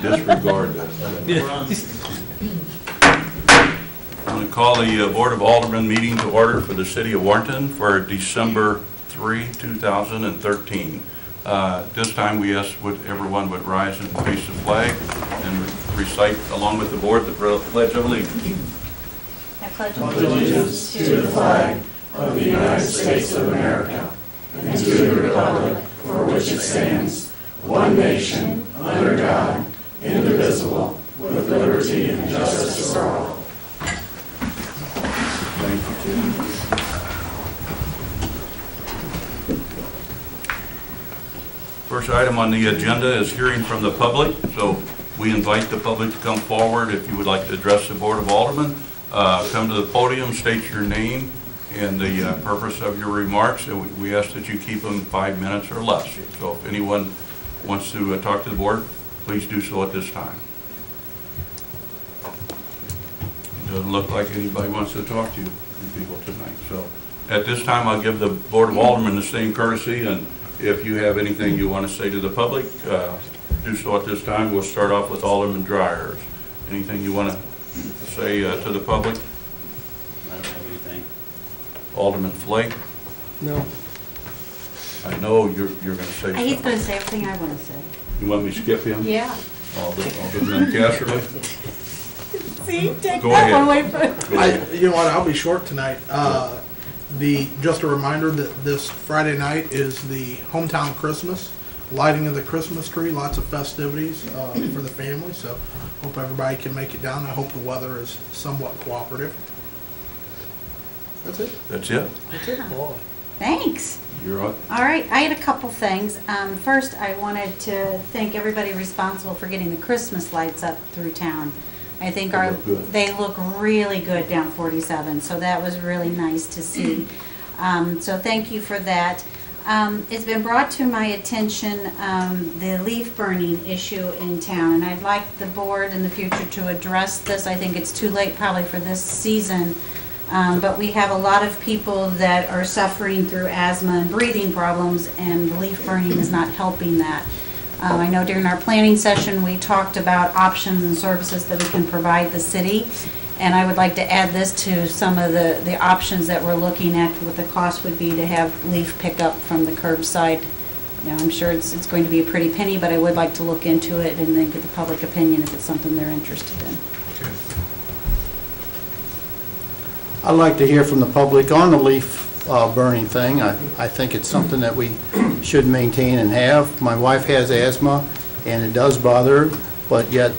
disregard this. I'm going to call the Board of Aldermen meeting to order for the City of Warrenton for December 3, 2013. This time we ask everyone would rise and face the flag and recite along with the board the Pledge of Allegiance. I pledge allegiance to the flag of the United States of America and to the republic for which it stands, one nation, under God, indivisible, with liberty and justice for all. Thank you, Tim. First item on the agenda is hearing from the public. So we invite the public to come forward if you would like to address the Board of Aldermen. Come to the podium, state your name and the purpose of your remarks, and we ask that you keep them 5 minutes or less. So if anyone wants to talk to the board, please do so at this time. It doesn't look like anybody wants to talk to you people tonight. So at this time, I'll give the Board of Aldermen the same courtesy, and if you have anything you want to say to the public, do so at this time. We'll start off with Alderman Dryers. Anything you want to say to the public? I don't have anything. Alderman Flake? No. I know you're going to say He's something. going to say everything I want to say. You want me to skip him? Yeah. Alderman Casterly? See, take Go that ahead. one away from Go ahead. You know what? I'll be short tonight. Just a reminder that this Friday night is the hometown Christmas, lighting of the Christmas tree, lots of festivities for the family. So, hope everybody can make it down. I hope the weather is somewhat cooperative. That's it. That's it? That's it. Boy. Thanks. You're up. All right, I had a couple things. First, I wanted to thank everybody responsible for getting the Christmas lights up through town. I think they look really good down 47, so that was really nice to see. So thank you for that. It's been brought to my attention the leaf burning issue in town, and I'd like the board in the future to address this. I think it's too late probably for this season, but we have a lot of people that are suffering through asthma and breathing problems, and leaf burning is not helping that. I know during our planning session we talked about options and services that we can provide the city, and I would like to add this to some of the options that we're looking at, what the cost would be to have leaf pickup from the curbside. You know, I'm sure it's going to be a pretty penny, but I would like to look into it and then get the public opinion if it's something they're interested in. Okay. I'd like to hear from the public on the leaf burning thing. I think it's something that we should maintain and have. My wife has asthma, and it does bother her, but yet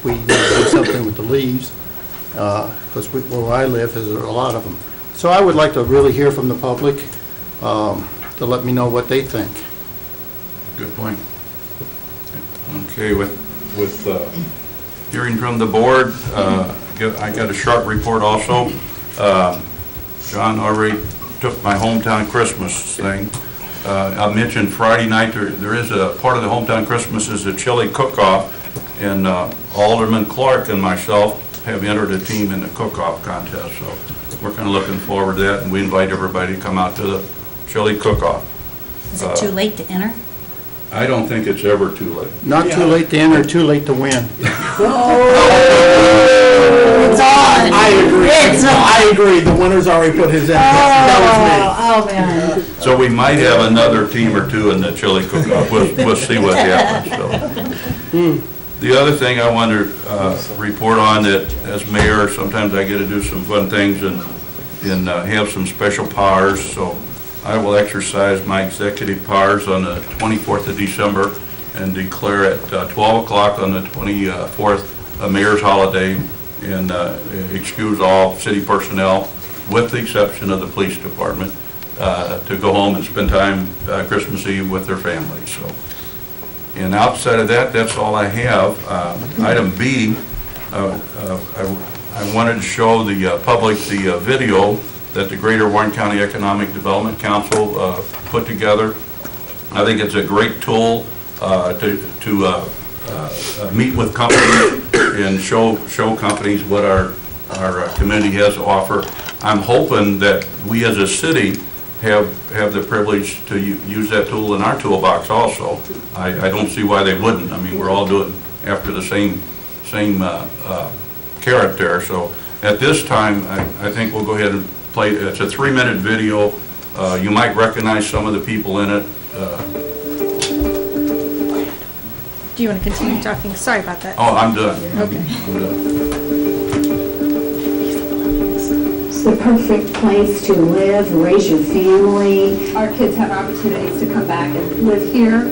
we need to do something with the leaves, because where I live, there's a lot of them. So I would like to really hear from the public to let me know what they think. Good point. Okay, with hearing from the board, I got a short report also. John already took my hometown Christmas thing. I mentioned Friday night there is a part of the hometown Christmas is a chili cook-off, and Alderman Clark and myself have entered a team in the cook-off contest. So we're kind of looking forward to that, and we invite everybody to come out to the chili cook-off. Is it too late to enter? I don't think it's ever too late. Not too late to enter, too late to win. It's on. I agree. It's on. I agree. The winner's already put his in. That Oh, man. So we might have another team or two in the chili cook-off. We'll see what happens. So. The other thing I want to report on, that as mayor, sometimes I get to do some fun things and have some special powers. So I will exercise my executive powers on the 24th of December and declare at 12 o'clock on the 24th a mayor's holiday, and excuse all city personnel, with the exception of the police department, to go home and spend time Christmas Eve with their families. So, and outside of that, that's all I have. Item B, I wanted to show the public the video that the Greater Warren County Economic Development Council put together. I think it's a great tool to meet with companies and show companies what our community has to offer. I'm hoping that we as a city have the privilege to use that tool in our toolbox also. I don't see why they wouldn't. I mean, we're all doing after the same carrot there. So at this time, I think we'll go ahead and play. It's a 3-minute video. You might recognize some of the people in it. Do you want to continue talking? Sorry about that. Oh, I'm done. Okay. I'm done. It's the perfect place to live, raise your family. Our kids have opportunities to come back and live here.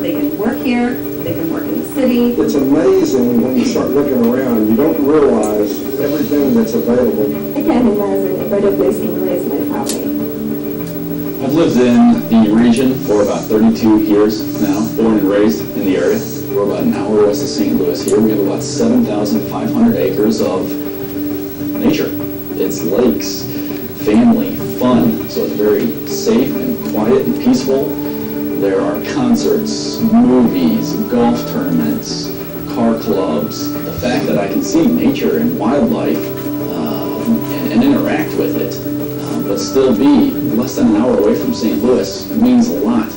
They can work here, they can work in the city. It's amazing when you start looking around, you don't realize everything that's available. I can't imagine a better place to raise my family. I've lived in the region for about 32 years now, born and raised in the area. We're about an hour west of St. Louis here. We have about 7,500 acres of nature. It's lakes, family, fun, so it's very safe and quiet and peaceful. There are concerts, movies, golf tournaments, car clubs. The fact that I can see nature and wildlife and interact with it, but still be less than an hour away from St. Louis means a lot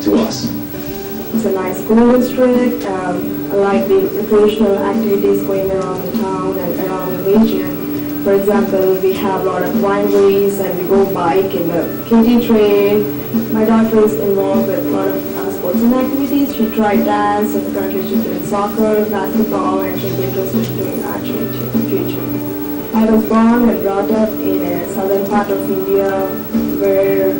to us. It's a nice school district. I like the recreational activities going around the town and around the region. For example, we have a lot of wineries and we go bike in the KT trail. My daughter is involved with a lot of sports and activities. She tried dance, and currently she's doing soccer, basketball, and she'll be interested in doing archery in the future. I was born and brought up in a southern part of India where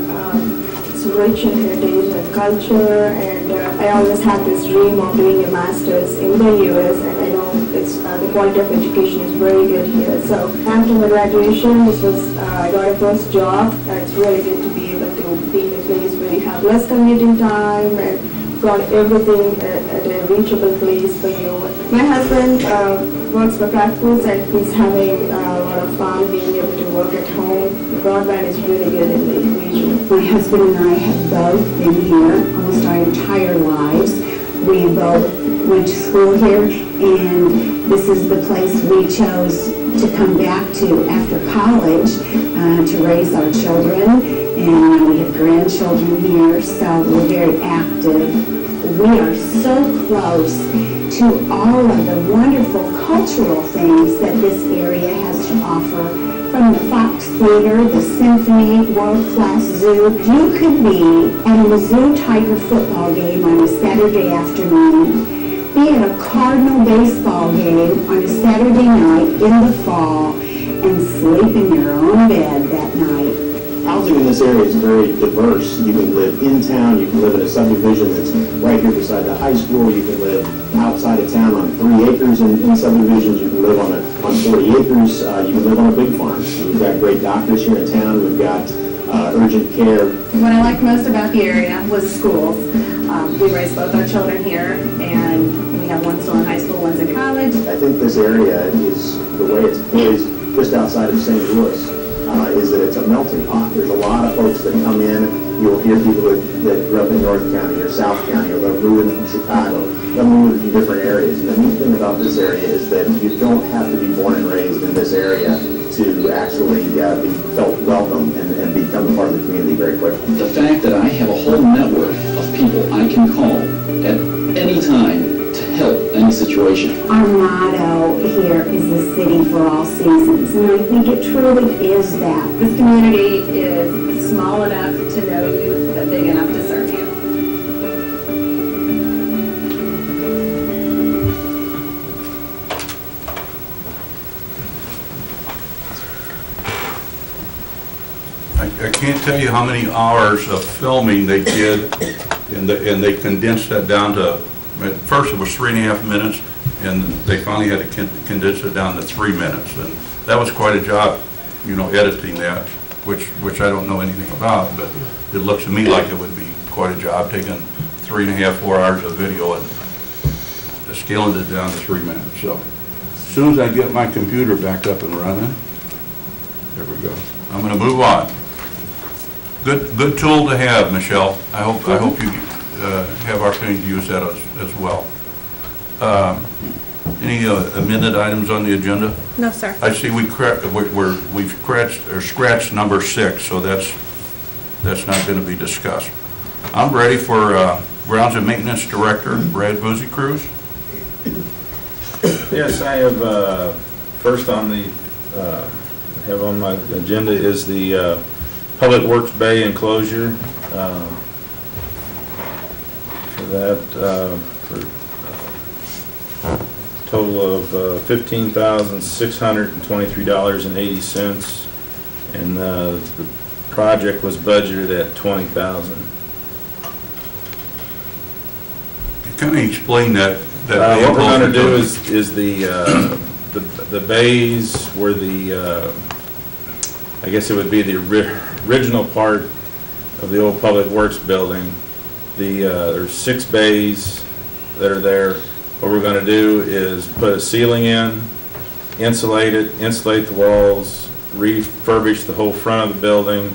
it's rich in heritage and culture, and I always had this dream of doing a master's in the US, and I know it's the quality of education is very good here. So after my graduation, I got a first job, and it's really good to be able to be in a place where you have less commuting time and got everything at a reachable place for you. My husband works for Kraft Foods, and he's having a lot of fun being able to work at home. The broadband is really good in the region. My husband and I have both been here almost our entire lives. We both went to school here, and this is the place we chose to come back to after college to raise our children. And we have grandchildren here, so we're very active. We are so close to all of the wonderful cultural things that this area has to offer, from the Fox Theater, the Symphony, world-class zoo. You could be at a Mizzou Tiger football game on a Saturday afternoon, be at a Cardinal baseball game on a Saturday night in the fall, and sleep in your own bed that night. Housing in this area is very diverse. You can live in town, you can live in a subdivision that's right here beside the high school, you can live outside of town on 3 acres in subdivisions, you can live on 40 acres, you can live on a big farm. We've got great doctors here in town, we've got urgent care. What I liked most about the area was the schools. We raised both our children here, and we have one still in high school, one's in college. I think this area is, the way it's poised just outside of St. Louis, is that it's a melting pot. There's a lot of folks that come in. You'll hear people that grew up in North County or South County, or they'll move in from Chicago. They'll move from different areas. And the neat thing about this area is that you don't have to be born and raised in this area to actually be felt welcome and become a part of the community very quickly. The fact that I have a whole network of people I can call at any time to help any situation. Our motto here is the city for all seasons, and I think it truly is that. This community is small enough to know you, but big enough to serve you. I can't tell you how many hours of filming they did, and they condensed that down to, at first it was 3.5 minutes, and they finally had to condense it down to 3 minutes. And that was quite a job, editing that, which I don't know anything about, but it looks to me like it would be quite a job taking 3.5, 4 hours of video and scaling it down to 3 minutes. So as soon as I get my computer back up and running, there we go. I'm going to move on. Good tool to have, Michelle. I hope you have opportunity to use that as well. Any amended items on the agenda? No, sir. I see we've scratched number 6, so that's not going to be discussed. I'm ready for Grounds and Maintenance Director Brad Boozy Cruz. Yes, I have, first on the, have on my agenda is the Public Works Bay enclosure. For that, for a total of $15,623.80. And the project was budgeted at $20,000. Kind of explain that. What we're going to do is the bays where the, I guess it would be the original part of the old Public Works building. There's 6 bays that are there. What we're going to do is put a ceiling in, insulate the walls, refurbish the whole front of the building,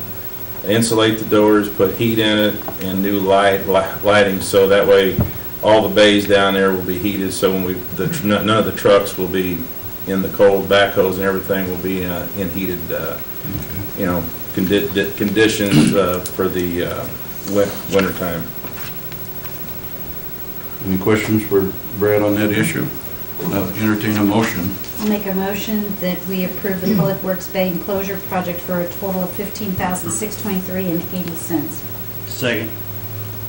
insulate the doors, put heat in it, and new lighting, so that way all the bays down there will be heated, so when none of the trucks will be in the cold, backhoes and everything will be in heated, conditions for the winter time. Any questions for Brad on that issue? Entertain a motion. I'll make a motion that we approve the Public Works Bay enclosure project for a total of $15,623.80. Second.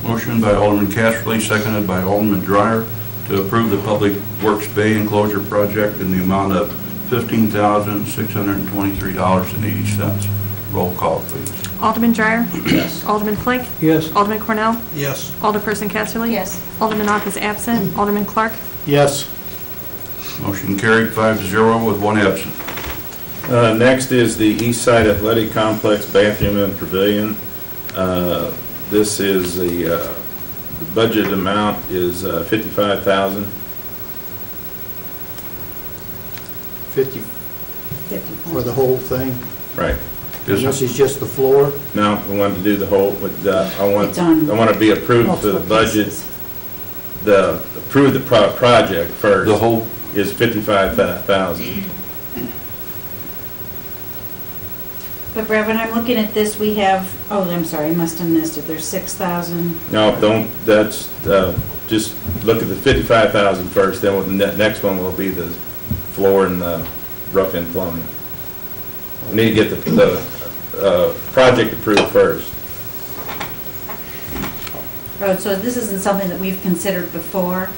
Motion by Alderman Casterly, seconded by Alderman Dreyer, to approve the Public Works Bay enclosure project in the amount of $15,623.80. Roll call, please. Alderman Dreyer? Yes. Alderman Flake? Yes. Alderman Cornell? Yes. Alderperson Casterly? Yes. Alderman Ock is absent. Alderman Clark? Yes. Motion carried 5-0 with 1 absent. Next is the East Side Athletic Complex bathroom and pavilion. This is the budget amount is $55,000. 50 for the whole thing? Right. And this is just the floor? No, we wanted to do the whole, I want to be approved for the budget. Approve the project first. The whole is $55,000. But Brad, when I'm looking at this, we have, oh, I'm sorry, I must have missed it. There's 6,000. No, don't, that's, just look at the $55,000 first, then the next one will be the floor and the rough-in plumbing. We need to get the project approved first. Oh, so this isn't something that we've considered before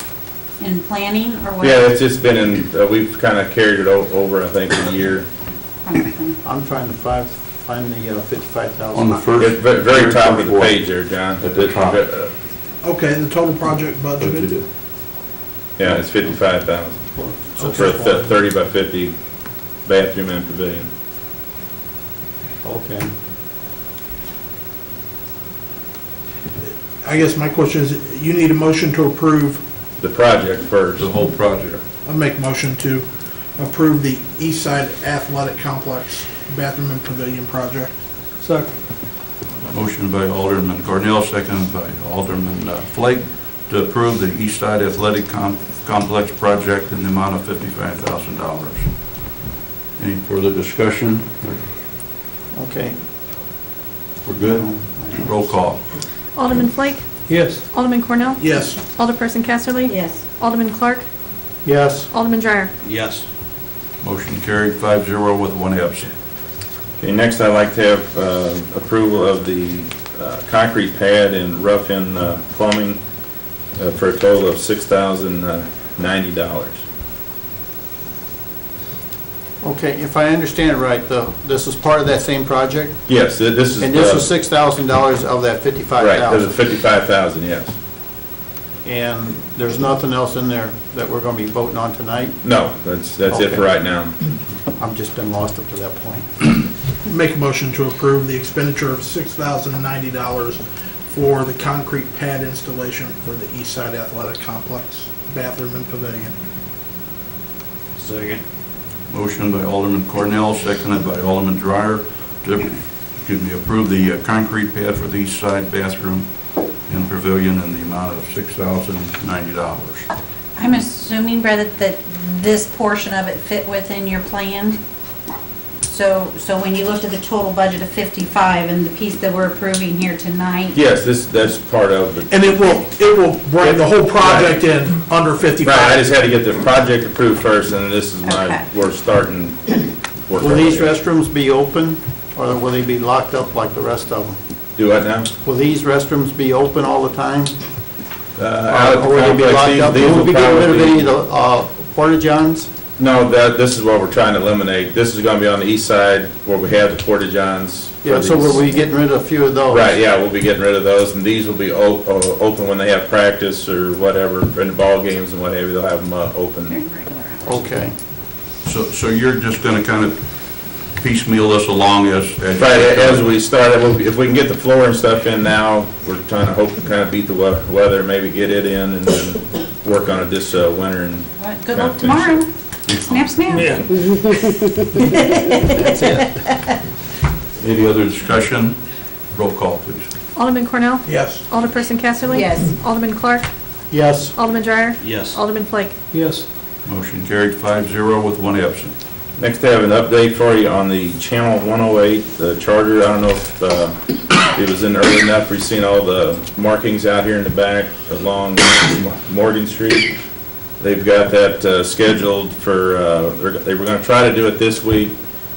in planning, or what? Yeah, it's just been in, we've kind of carried it over, I think, a year. I'm trying to find the 55,000. on the first, Very top of the page there, John. At the top. Okay, the total project budgeted? Yeah, it's $55,000 for a 30 by 50 bathroom and pavilion. Okay. I guess my question is, you need a motion to approve, The project first. the whole project. I'll make a motion to approve the East Side Athletic Complex bathroom and pavilion project. Second. Motion by Alderman Cornell, seconded by Alderman Flake, to approve the East Side Athletic Complex project in the amount of $55,000. Any further discussion? Okay. We're good? Roll call. Alderman Flake? Yes. Alderman Cornell? Yes. Alderperson Casterly? Yes. Alderman Clark? Yes. Alderman Dreyer? Yes. Motion carried 5-0 with 1 absent. Okay, next I'd like to have approval of the concrete pad and rough-in plumbing for a total of $6,090. Okay, if I understand it right, this is part of that same project? Yes, this is. And this is $6,000 of that $55,000? Right, there's a $55,000, yes. And there's nothing else in there that we're going to be voting on tonight? No, that's it for right now. I've just been lost up to that point. Make a motion to approve the expenditure of $6,090 for the concrete pad installation for the East Side Athletic Complex bathroom and pavilion. Second. Motion by Alderman Cornell, seconded by Alderman Dreyer, to, approve the concrete pad for the East Side bathroom and pavilion in the amount of $6,090. I'm assuming, Brad, that this portion of it fit within your plan? So when you looked at the total budget of 55 and the piece that we're approving here tonight, Yes, that's part of it. And it will bring the whole project in under 55. Right, I just had to get the project approved first, and this is Okay. we're starting work. Will on these it. restrooms be open, or will they be locked up like the rest of them? Do what now? Will these restrooms be open all the time? Out at the Or will they be complex, locked up? these Will we be getting rid of probably- any of the porta-johns? No, this is what we're trying to eliminate. This is gonna be on the east side where we have the porta-johns. for Yeah, so these- will we getting rid of a few of those? Right, yeah, we'll be getting rid of those, and these will be open when they have practice or whatever, in the ball games and what have you, they'll have them open. during regular hours. Okay. So you're just gonna kind of piecemeal this along as. Right, as we start, if we can get the floor and stuff in now, we're trying to hope to kind of beat the weather, maybe get it in and then work on it this winter and. What? Good kind luck of finish tomorrow. it. Snap, snap. Yeah. That's it. Any other discussion? Roll call, please. Alderman Cornell? Yes. Alderperson Casterly? Yes. Alderman Clark? Yes. Alderman Dreyer? Yes. Alderman Flake? Yes. Motion carried 5-0 with one absent. Next, I have an update for you on the Channel 108, the charter. I don't know if it was in early enough. We've seen all the markings out here in the back along Morgan Street. They've got that scheduled for, they were going to try to do it this week,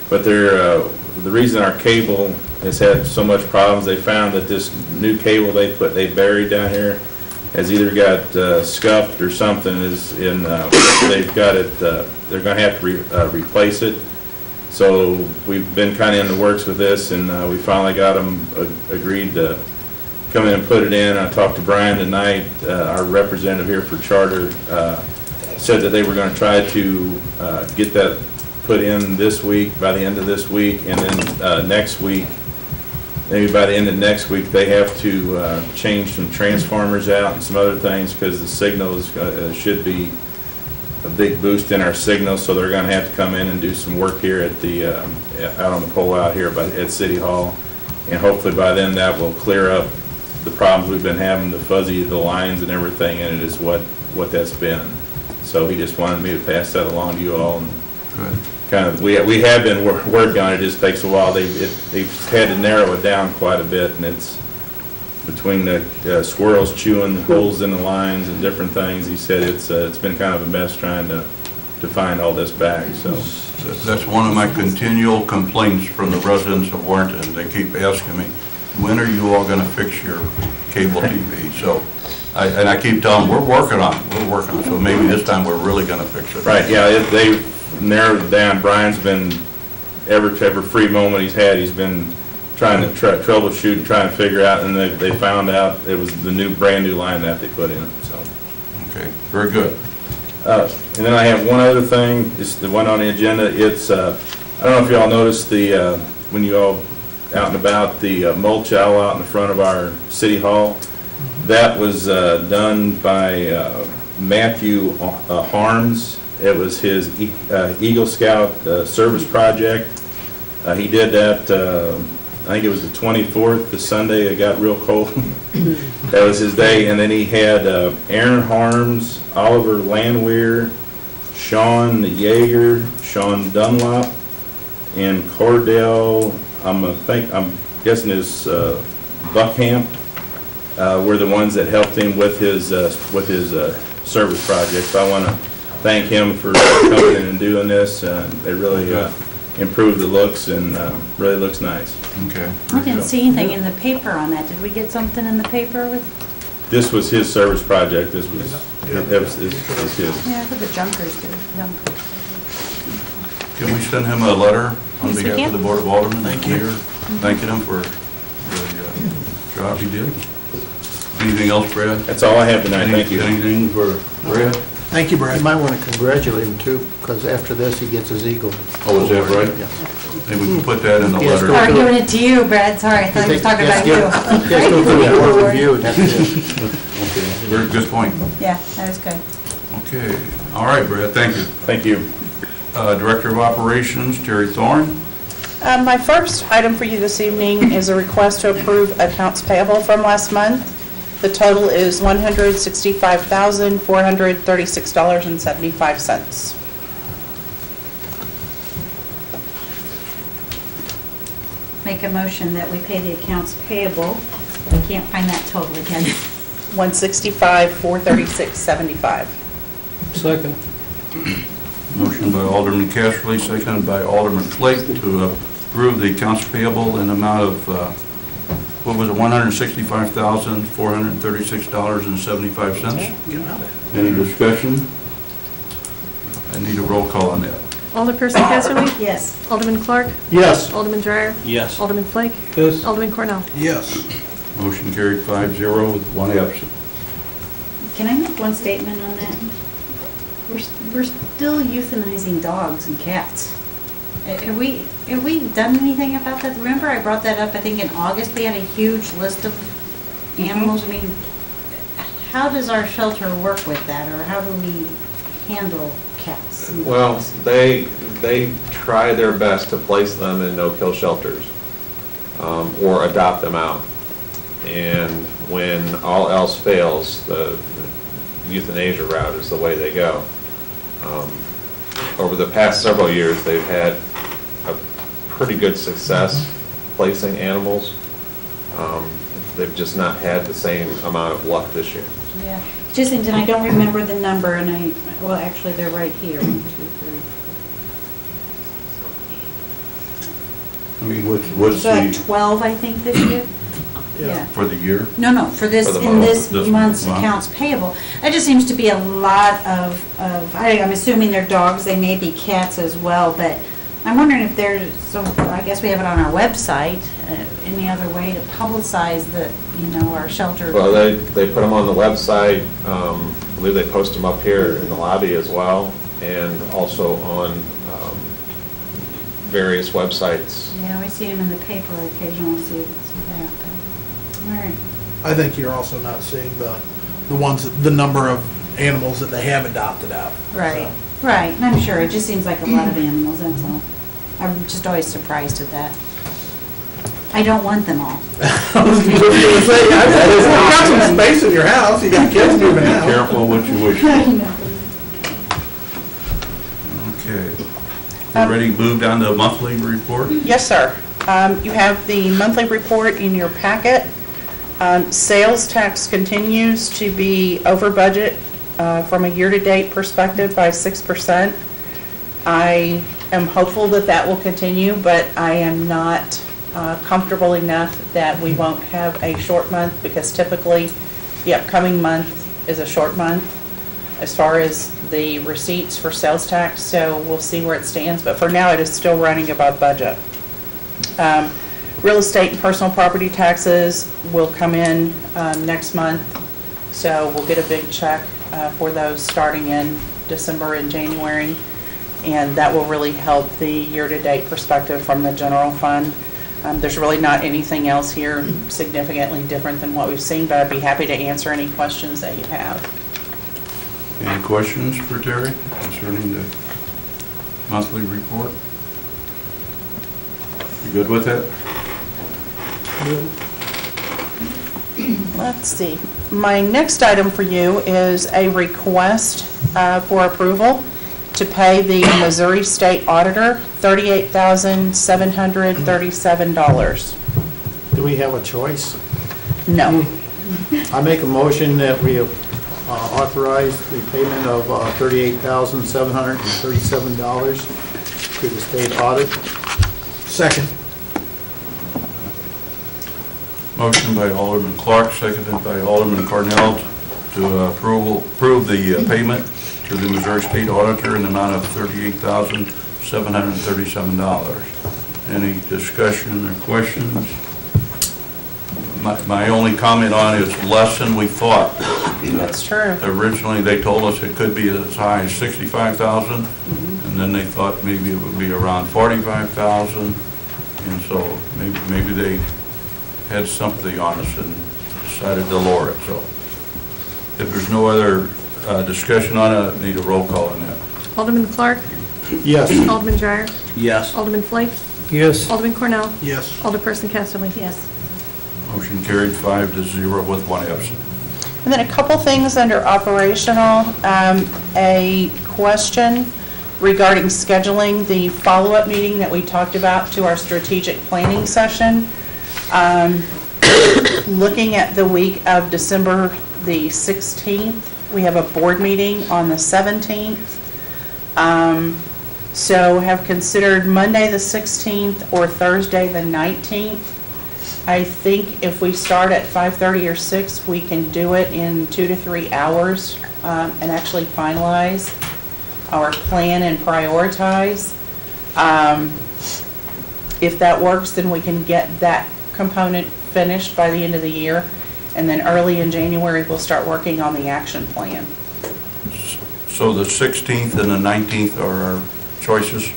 but the reason our cable has had so much problems, they found that this new cable they buried down here has either got scuffed or something they've got it, they're going to have to replace it. So we've been kind of in the works with this, and we finally got them agreed to come in and put it in. I talked to Brian tonight, our representative here for Charter, said that they were going to try to get that put in this week, by the end of this week, and then next week, maybe by the end of next week, they have to change some transformers out and some other things because the signals should be a big boost in our signal, so they're going to have to come in and do some work here at the out on the pole out here at City Hall, and hopefully by then that will clear up the problems we've been having, the lines and everything, and it is what that's been. So he just wanted me to pass that along to you all. And Good. kind of, we have been working on it. It just takes a while. They've had to narrow it down quite a bit, and it's between the squirrels chewing holes in the lines and different things. He said it's been kind of a mess trying to find all this back. So That's one of my continual complaints from the residents of Warrenton. They keep asking me, when are you all gonna fix your cable TV? So, I keep telling them, we're working on it, so maybe this time we're really gonna fix it. right, yeah, they've narrowed it down. Brian's been every free moment he's had, he's been trying to troubleshoot and trying to figure out, and they found out it was the brand new line that they put in. So Okay, very good. and then I have one other thing. It's the one on the agenda. It's I don't know if you all noticed when you all out and about the mulch owl out in the front of our city hall. That was done by Matthew Harms. It was his Eagle Scout service project. He did that, I think it was the 24th, the Sunday it got real cold. That was his day. And then he had Aaron Harms, Oliver Landwehr, Sean Yeager, Sean Dunlop, and Cordell, I'm guessing is Buckham, were the ones that helped him with his service project. So I want to thank him for coming in and doing this. It really improved the looks and really looks nice. Okay. I didn't see anything in the paper on that. Did we get something in the paper with? This was his service project. This was his. Yeah, I thought the junkers did. Can we send him a letter on Yes, we behalf can. of the Board of Aldermen? Thank you. Thanking him for the job he did. Anything else, Brad? That's all I have tonight. Thank you. Anything for Brad? Thank you, Brad. You might want to congratulate him too, because after this, he gets his eagle. Oh, is that right? Yeah. Maybe we can put that in the Yes, letter. go Sorry, giving it to you, Brad. Sorry, I thought he was talking about you. Just go through the board review, and that's it. Okay, very good point. Yeah, that was good. Okay, all right, Brad, thank you. Thank you. Director of Operations, Terry Thorne. My first item for you this evening is a request to approve accounts payable from last month. The total is $165,436.75. make a motion that we pay the accounts payable. I can't find that total again. 165, 436.75. Second. Motion by Alderman Casterly, seconded by Alderman Flake to approve the accounts payable in the amount of, what was it, $165,436.75. Any discussion? I need a roll call on that. Alderperson Casterly? Yes. Alderman Clark? Yes. Alderman Dreyer? Yes. Alderman Flake? Yes. Alderman Cornell? Yes. Motion carried 5-0 with one absent. Can I make one statement on that? We're still euthanizing dogs and cats. Have we done anything about that? Remember I brought that up, I think in August, we had a huge list of animals. I mean, how does our shelter work with that, or how do we handle cats? Well, they try their best to place them in no-kill shelters or adopt them out. And when all else fails, the euthanasia route is the way they go. Over the past several years, they've had a pretty good success placing animals. They've just not had the same amount of luck this year. Yeah, just, and I don't remember the number, and well, actually, they're right here. 1, 2, 3. I mean, what's So the, 12, I think, this year? Yeah. for the year? No, for this, For the in month. this This month's month. accounts payable. That just seems to be a lot of, I'm assuming they're dogs, they may be cats as well, but I'm wondering if there's, so I guess we have it on our website, any other way to publicize the, our shelter? Well, they put them on the website. I believe they post them up here in the lobby as well, and also on various websites. Yeah, we see them in the paper occasionally, see that, but, all right. I think you're also not seeing the number of animals that they have adopted out. Right, right, and I'm sure, it just seems like a lot of animals, that's all. I'm just always surprised at that. I don't want them all. I was just gonna say, you got some space in your house, you got kids moving Be out. careful what you wish I for. know. Okay. You ready to move down to monthly report? Yes, sir. You have the monthly report in your packet. Sales tax continues to be over budget from a year-to-date perspective by 6%. I am hopeful that that will continue, but I am not comfortable enough that we won't have a short month, because typically the upcoming month is a short month as far as the receipts for sales tax, so we'll see where it stands, but for now it is still running above budget. Real estate and personal property taxes will come in next month, so we'll get a big check for those starting in December and January, and that will really help the year-to-date perspective from the general fund. There's really not anything else here significantly different than what we've seen, but I'd be happy to answer any questions that you have. Any questions for Terry concerning the monthly report? You good with that? Let's see. My next item for you is a request for approval to pay the Missouri State Auditor $38,737. Do we have a choice? No. I make a motion that we authorize the payment of $38,737 to the state audit. Second. Motion by Alderman Clark, seconded by Alderman Cornell to approve the payment to the Missouri State Auditor in the amount of $38,737. Any discussion or questions? My only comment on it is less than we thought. That's true. Originally, they told us it could be as high as $65,000, and then they thought maybe it would be around $45,000, and so maybe they had sympathy on us and decided to lower it. So if there's no other discussion on it, I need a roll call on that. Alderman Clark? Yes. Alderman Dreyer? Yes. Alderman Flake? Yes. Alderman Cornell? Yes. Alderperson Casterly? Yes. Motion carried 5-0 with one absent. And then a couple things under operational. A question regarding scheduling the follow-up meeting that we talked about to our strategic planning session. Looking at the week of December the 16th, we have a board meeting on the 17th. So have considered Monday the 16th or Thursday the 19th. I think if we start at 5:30 or 6, we can do it in 2 to 3 hours and actually finalize our plan and prioritize. If that works, then we can get that component finished by the end of the year. And then early in January, we'll start working on the action plan. So the 16th and the 19th are our choices?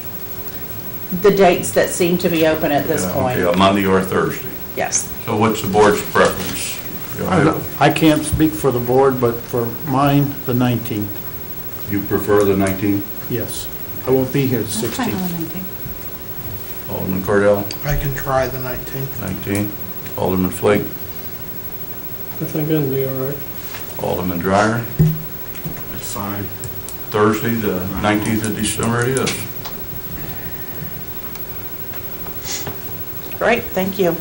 The dates that seem to be open at this point. Okay, a Monday or a Thursday. Yes. So what's the board's preference? I can't speak for the board, but for mine, the 19th. You prefer the 19th? Yes. I won't be here the I'm fine 16th. on the 19th. Alderman Cordell, I can try the 19th. 19th. Alderman Flake, I think that'll be all right. Alderman Dreyer. That's fine. Thursday, the 19th of December it is. Great, thank you.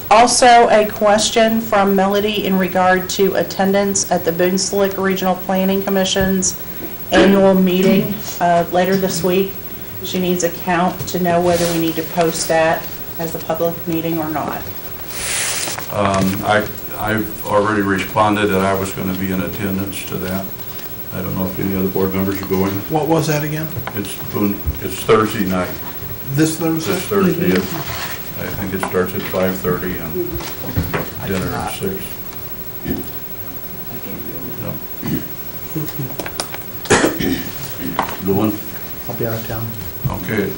Also, a question from Melody in regard to attendance at the Boone Slick Regional Planning Commission's annual meeting later this week. She needs a count to know whether we need to post that as a public meeting or not. I've already responded that I was going to be in attendance to that. I don't know if any other board members are going. What was that again? It's Thursday night. This Thursday? This Thursday. I think it starts at 5:30 and dinner at 6. No. Going? I'll be out of town. Okay,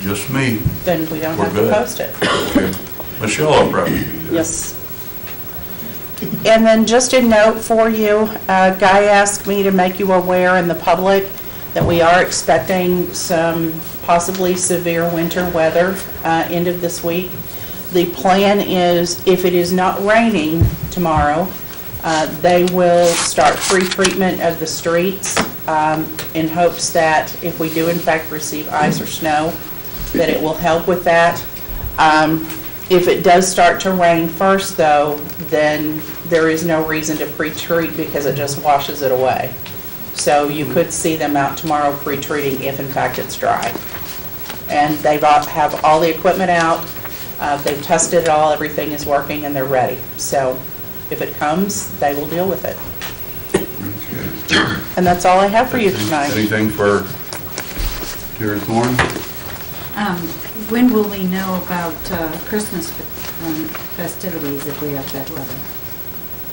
just me. Then we don't We're have good. to post it. Okay. Michelle will probably be there. Yes. And then just a note for you, Guy asked me to make you aware in the public that we are expecting some possibly severe winter weather end of this week. The plan is, if it is not raining tomorrow, they will start pre-treatment of the streets in hopes that if we do in fact receive ice or snow, that it will help with that. If it does start to rain first, though, then there is no reason to pre-treat because it just washes it away. So you could see them out tomorrow pre-treating if in fact it's dry. And they have all the equipment out, they've tested it all, everything is working and they're ready. So if it comes, they will deal with it. Okay. And that's all I have for you tonight. Anything for Terry Thorne? When will we know about Christmas festivities if we have bad weather?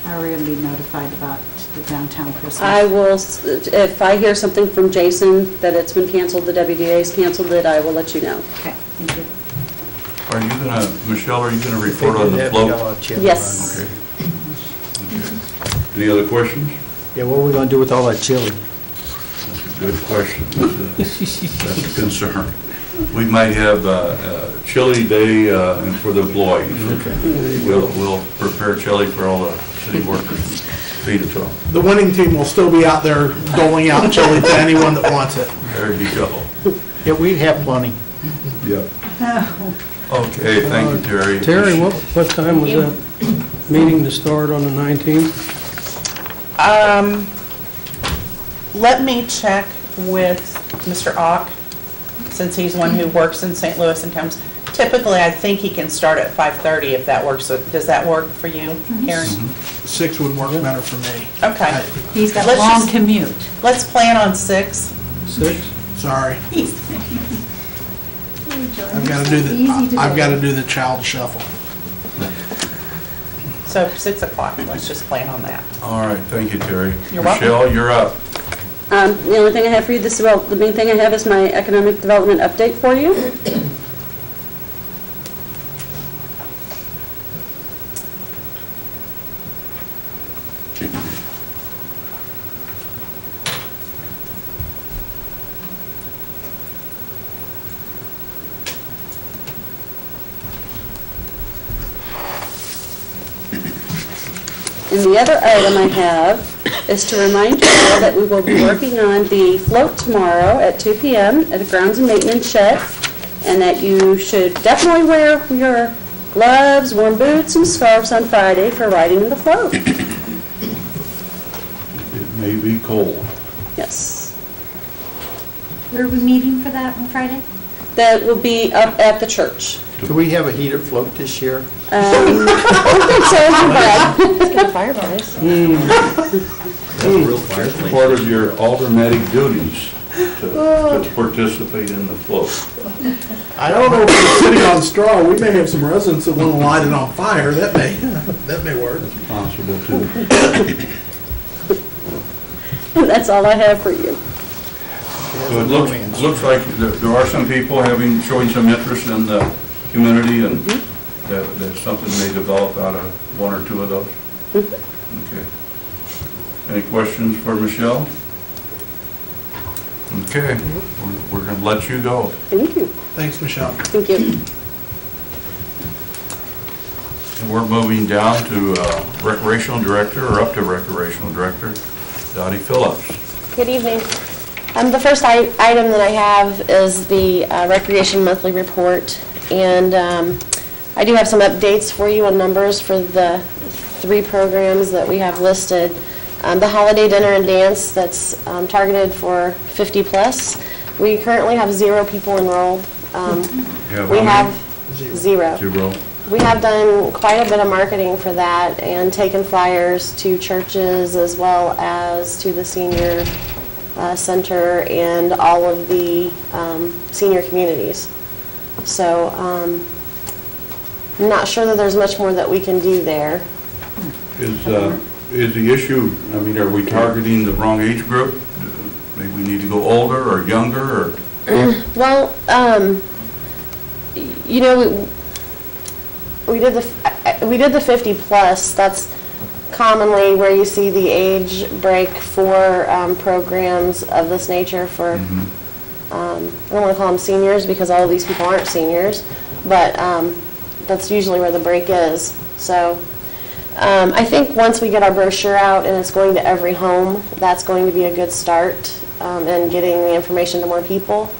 How are we going to be notified about the downtown Christmas? I will, if I hear something from Jason that it's been canceled, the WDA's canceled it, I will let you know. Okay, thank you. Are you going to, Michelle, are you going to report on the float? Yes. Okay. Any other questions? Yeah, what are we going to do with all that chili? That's a good question. That's a concern. We might have a chili day for the employees. Okay. We'll prepare chili for all the city workers, feed it to them. The winning team will still be out there doling out chili to anyone that wants it. There you go. Yeah, we have plenty. Yeah. Okay, thank you, Terry. Terry, what time was that meeting to start on the 19th? Let me check with Mr. Ock, since he's one who works in St. Louis and comes. Typically, I think he can start at 5:30 if that works. So does that work for you, Karen? 6 would work better for me. Okay. He's got a long commute. Let's plan on 6. 6? Sorry. I've got to do the child shuffle. So 6 o'clock, let's just plan on that. All right, thank you, Terry. You're welcome. Michelle, you're up. The only thing I have for you the main thing I have is my economic development update for you. And the other item I have is to remind you all that we will be working on the float tomorrow at 2 p.m. at the Grounds and Maintenance Shed, and that you should definitely wear your gloves, warm boots, and scarves on Friday for riding the float. It may be cold. Yes. Where are we meeting for that on Friday? That will be up at the church. Do we have a heated float this year? I don't think so, but it's got fireplace. Part of your aldermanic duties to participate in the float. I don't know if we're sitting on straw. We may have some residents that want to light it on fire. That may work. It's possible too. And that's all I have for you. So it looks like there are some people showing some interest in the community, and that something may develop out of one or two of those. Okay. Any questions for Michelle? Okay, we're going to let you go. Thank you. Thanks, Michelle. Thank you. And we're moving down to recreational director, or up to recreational director, Dottie Phillips. Good evening. The first item that I have is the Recreation Monthly Report, and I do have some updates for you on numbers for the 3 programs that we have listed. The Holiday Dinner and Dance, that's targeted for 50 plus. We currently have 0 people enrolled. We have 0. We have done quite a bit of marketing for that and taken flyers to churches as well as to the senior center and all of the senior communities. So I'm not sure that there's much more that we can do there. Is the issue, I mean, are we targeting the wrong age group? Maybe we need to go older or younger, or? Well, you know, we did the 50 plus. That's commonly where you see the age break for programs of this nature for, I don't want to call them seniors because all of these people aren't seniors, but that's usually where the break is. So I think once we get our brochure out and it's going to every home, that's going to be a good start in getting the information to more people.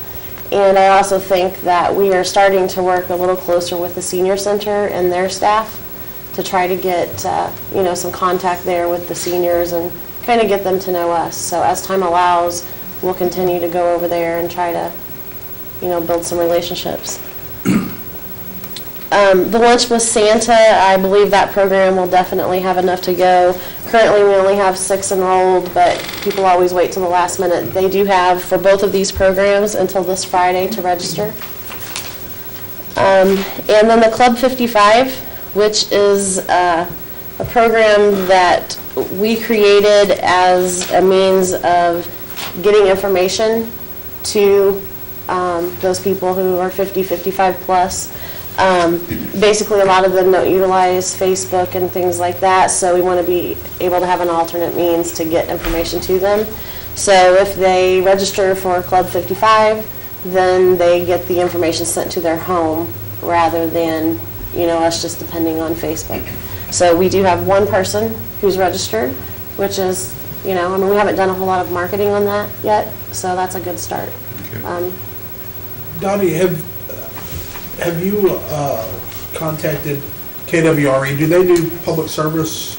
And I also think that we are starting to work a little closer with the senior center and their staff to try to get you know, some contact there with the seniors and kind of get them to know us. So as time allows, we'll continue to go over there and try to, you know, build some relationships. The Lunch with Santa, I believe that program will definitely have enough to go. Currently, we only have 6 enrolled, but people always wait till the last minute. They do have, for both of these programs, until this Friday to register. And then the Club 55, which is a program that we created as a means of getting information to those people who are 50, 55 plus. Basically, a lot of them don't utilize Facebook and things like that, so we want to be able to have an alternate means to get information to them. So if they register for Club 55, then they get the information sent to their home rather than, you know, us just depending on Facebook. So we do have 1 person who's registered, which is, you know, I mean, we haven't done a whole lot of marketing on that yet, so that's a good start. Okay. Dottie, have you contacted KWRE? Do they do public service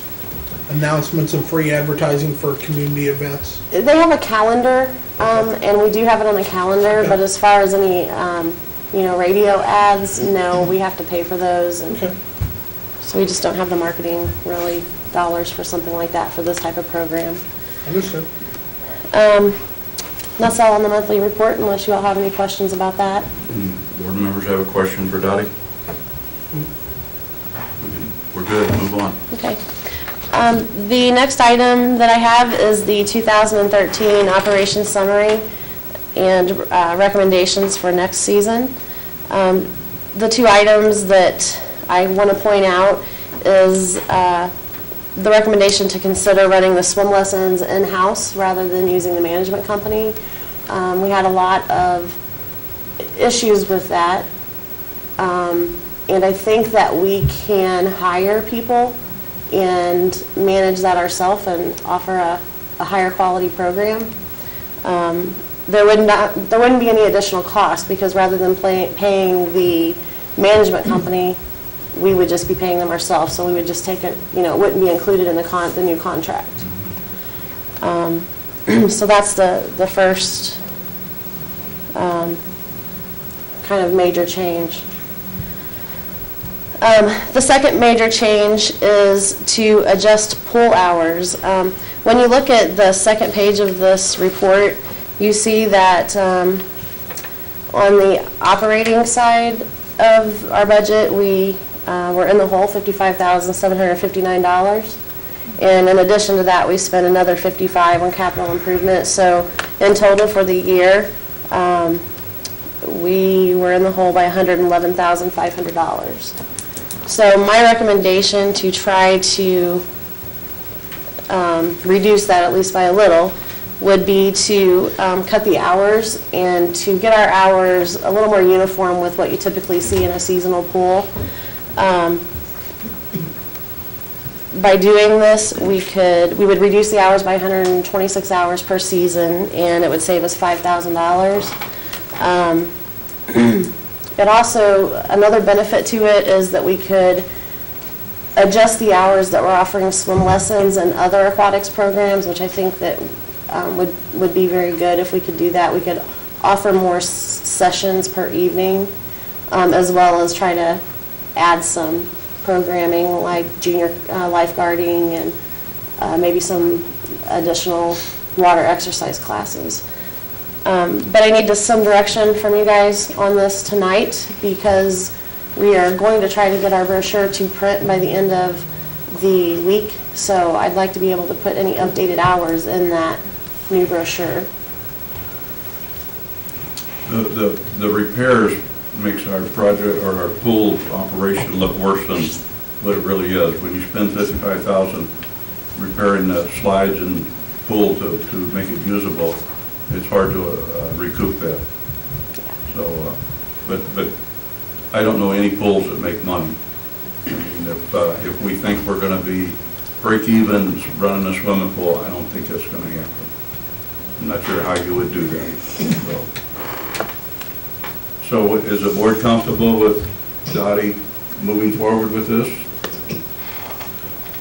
announcements and free advertising for community events? They have a calendar, and we do have it on the calendar, okay. But as far as any, you know, radio ads, no, we have to pay for those. And okay. So we just don't have the marketing, really, dollars for something like that for this type of program. Understood. That's all on the monthly report, unless you all have any questions about that. Board members have a question for Dottie? We're good, move on. Okay. The next item that I have is the 2013 operations summary and recommendations for next season. The 2 items that I want to point out is the recommendation to consider running the swim lessons in-house rather than using the management company. We had a lot of issues with that, and I think that we can hire people and manage that ourselves and offer a a higher quality program. There wouldn't be any additional cost, because rather than paying the management company, we would just be paying them ourselves, so we would just take it, it wouldn't be included in the new contract. So that's the first kind of major change. The second major change is to adjust pool hours. When you look at the second page of this report, you see that on the operating side of our budget, we were in the hole $55,759. And in addition to that, we spent another $55,000 on capital improvement. So in total for the year, we were in the hole by $111,500. So my recommendation to try to reduce that at least by a little would be to cut the hours and to get our hours a little more uniform with what you typically see in a seasonal pool. By doing this, we would reduce the hours by 126 hours per season, and it would save us $5,000. It also, another benefit to it is that we could adjust the hours that we're offering swim lessons and other aquatics programs, which I think that would be very good if we could do that. We could offer more sessions per evening, as well as try to add some programming like junior lifeguarding and maybe some additional water exercise classes. But I need some direction from you guys on this tonight, because we are going to try to get our brochure to print by the end of the week. So I'd like to be able to put any updated hours in that new brochure. The repairs makes our project or our pool operation look worse than what it really is. When you spend $55,000 repairing the slides and pool to make it usable, it's hard to recoup that. So, but I don't know any pools that make money. I mean, if we think we're going to be break even running a swimming pool, I don't think that's going to happen. I'm not sure how you would do that. So is the board comfortable with Dottie moving forward with this?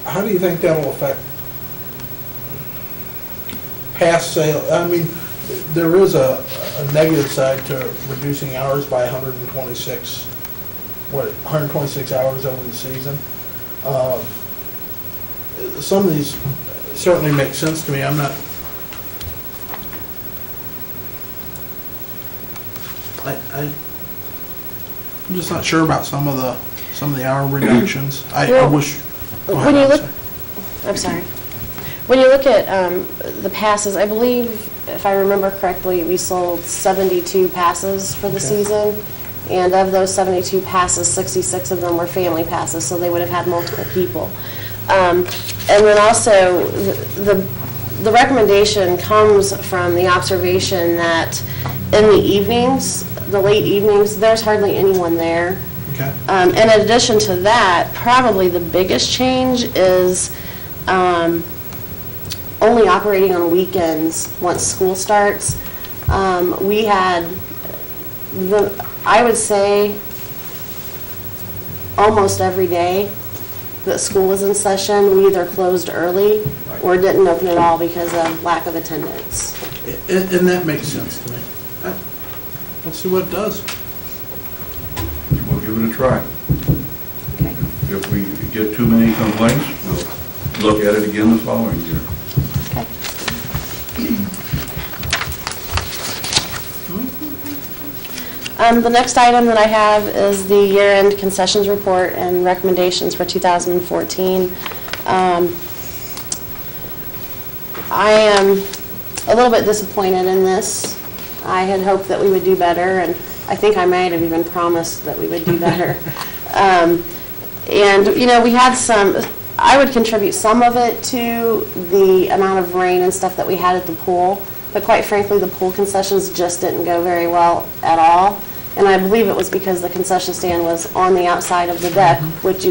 How do you think that will affect past sale? I mean, there is a negative side to reducing hours by 126 hours over the season. Some of these certainly make sense to me. I'm just not sure about some of the hour reductions. I wish. When you look, I'm sorry. When you look at the passes, I believe, if I remember correctly, we sold 72 passes for the season, and of those 72 passes, 66 of them were family passes, so they would have had multiple people. And then also, the recommendation comes from the observation that in the evenings, the late evenings, there's hardly anyone there. Okay. In addition to that, probably the biggest change is only operating on weekends once school starts. We had, I would say, almost every day that school was in session, we either closed early or didn't open at all because of lack of attendance. And that makes sense to me. Let's see what it does. We'll give it a try. Okay. If we get too many complaints, we'll look at it again the following year. The next item that I have is the year-end concessions report and recommendations for 2014. I am a little bit disappointed in this. I had hoped that we would do better, and I think I might have even promised that we would do better. And, we had I would contribute some of it to the amount of rain and stuff that we had at the pool, but quite frankly, the pool concessions just didn't go very well at all. And I believe it was because the concession stand was on the outside of the deck, which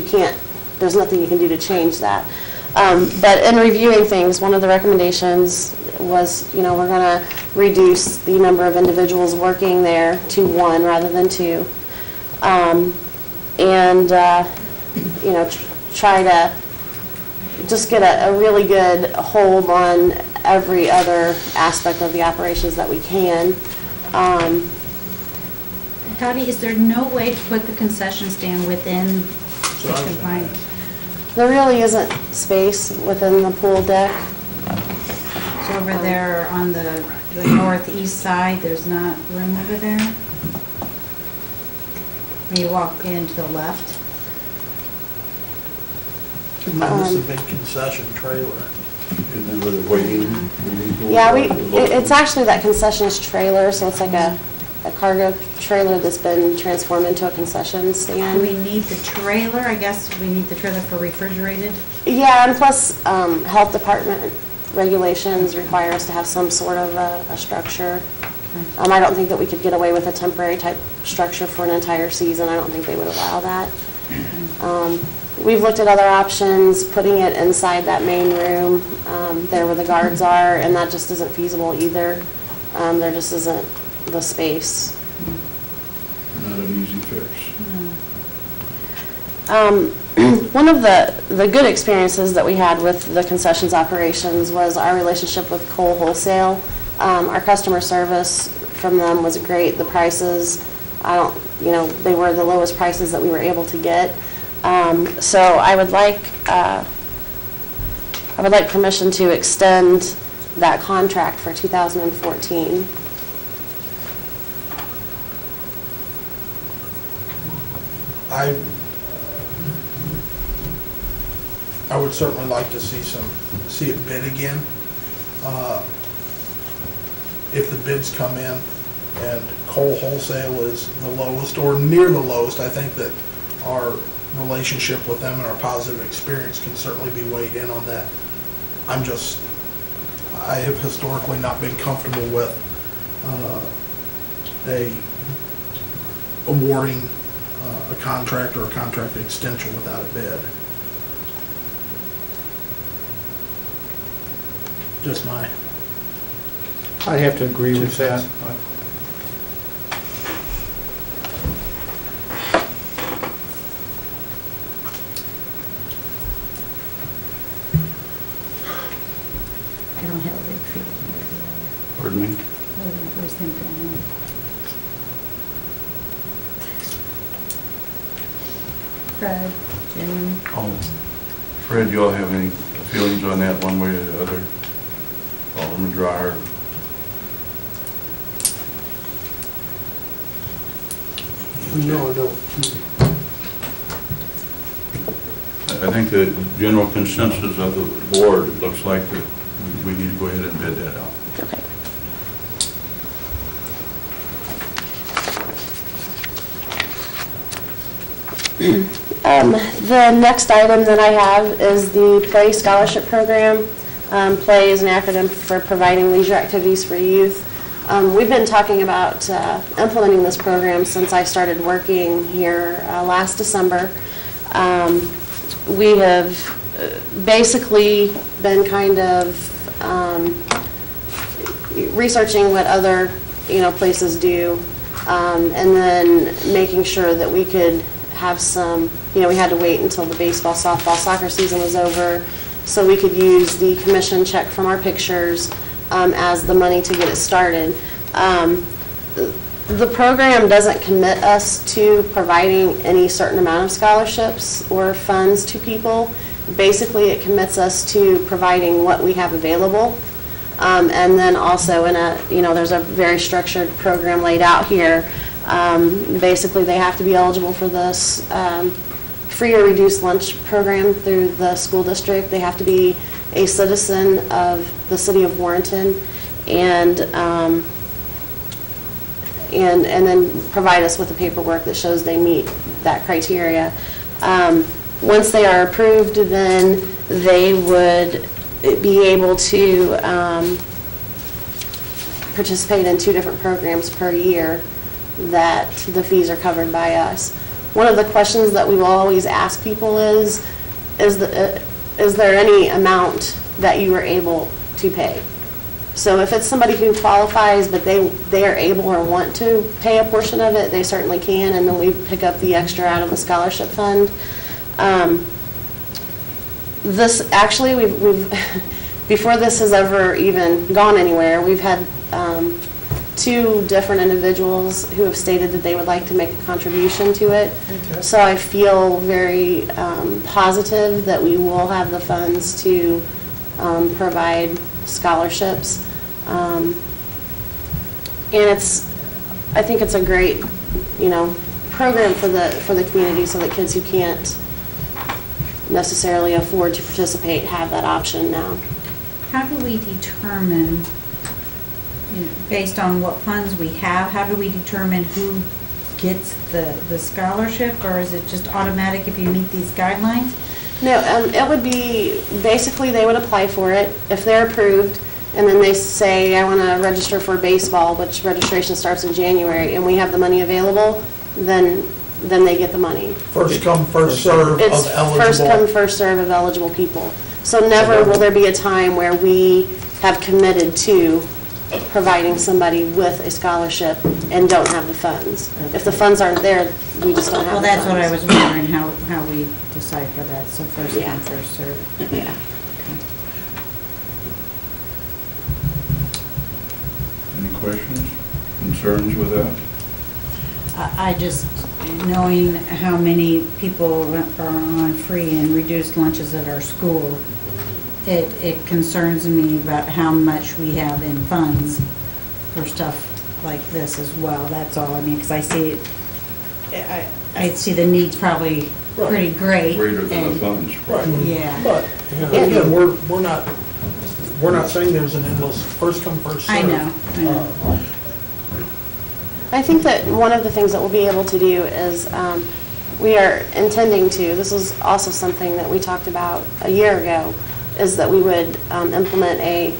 there's nothing you can do to change that. But in reviewing things, one of the recommendations was, we're going to reduce the number of individuals working there to 1 rather than 2. Try to just get a really good hold on every other aspect of the operations that we can. Is there no way to put the concession stand within the confines? There really isn't space within the pool deck. So over there on the northeast side, there's not room over there? When you walk in to the left? This is a big concession trailer. Yeah, it's actually that concessions trailer, so it's like a cargo trailer that's been transformed into a concession stand. Do we need the trailer? I guess we need the trailer for refrigerated? Yeah, and plus, health department regulations require us to have some sort of a structure. I don't think that we could get away with a temporary type structure for an entire season. I don't think they would allow that. We've looked at other options, putting it inside that main room, there where the guards are, and that just isn't feasible either. There just isn't the space. Not an easy fix. One of the good experiences that we had with the concessions operations was our relationship with Cole Wholesale. Our customer service from them was great. The prices, they were the lowest prices that we were able to get. So I would like permission to extend that contract for 2014. I would certainly like to see it bid again. If the bids come in and Cole Wholesale is the lowest or near the lowest, I think that our relationship with them and our positive experience can certainly be weighed in on that. I have historically not been comfortable with awarding a contract or a contract extension without a bid. Just my. I have to agree with that. I don't have a big feeling. Pardon me? Where's them going? Fred, Jim. Oh, Fred, you all have any feelings on that one way or the other? Alderman Dreyer? No, I don't. I think the general consensus of the board looks like that we need to go ahead and bid that out. Okay. The next item that I have is the Play Scholarship Program. Play is an acronym for providing leisure activities for youth. We've been talking about implementing this program since I started working here last December. We have basically been kind of researching what other places do, and then making sure that we could have some, we had to wait until the baseball, softball, soccer season was over so we could use the commission check from our pictures as the money to get it started. The program doesn't commit us to providing any certain amount of scholarships or funds to people. Basically, it commits us to providing what we have available. And then also there's a very structured program laid out here. Basically, they have to be eligible for this free or reduced lunch program through the school district. They have to be a citizen of the city of Warrenton and then provide us with the paperwork that shows they meet that criteria. Once they are approved, then they would be able to participate in 2 different programs per year that the fees are covered by us. One of the questions that we will always ask people is is there any amount that you were able to pay? So if it's somebody who qualifies, but they are able or want to pay a portion of it, they certainly can, and then we pick up the extra out of the scholarship fund. This, actually, we've before this has ever even gone anywhere, we've had 2 different individuals who have stated that they would like to make a contribution to it. Okay. So I feel very positive that we will have the funds to provide scholarships. And I think it's a great, program for the community, so that kids who can't necessarily afford to participate have that option now. How do we determine, based on what funds we have, how do we determine who gets the scholarship, or is it just automatic if you meet these guidelines? No, it would be, basically they would apply for it if they're approved, and then they say, I want to register for baseball, which registration starts in January, and we have the money available, then they get the money. First come, first serve of It's eligible. first come, first serve of eligible people. So never will there be a time where we have committed to providing somebody with a scholarship and don't have the funds. If the funds aren't there, we just don't have Well, the that's funds. what I was wondering, how we decide for that, so first come, first serve. Yeah. Any questions, concerns with that? I just, knowing how many people are on free and reduced lunches at our school, it concerns me about how much we have in funds for stuff like this as well. That's all. I mean, because I see the needs probably pretty great. Greater than the funds. Right. Yeah. But, again, we're not saying there's an endless first come, first serve. I know. I think that one of the things that we'll be able to do is we are intending to, this is also something that we talked about a year ago, is that we would implement a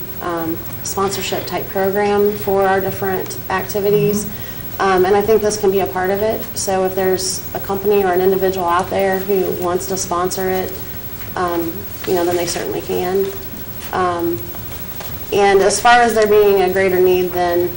sponsorship type program for our different activities. And I think this can be a part of it. So if there's a company or an individual out there who wants to sponsor it, then they certainly can. And as far as there being a greater need than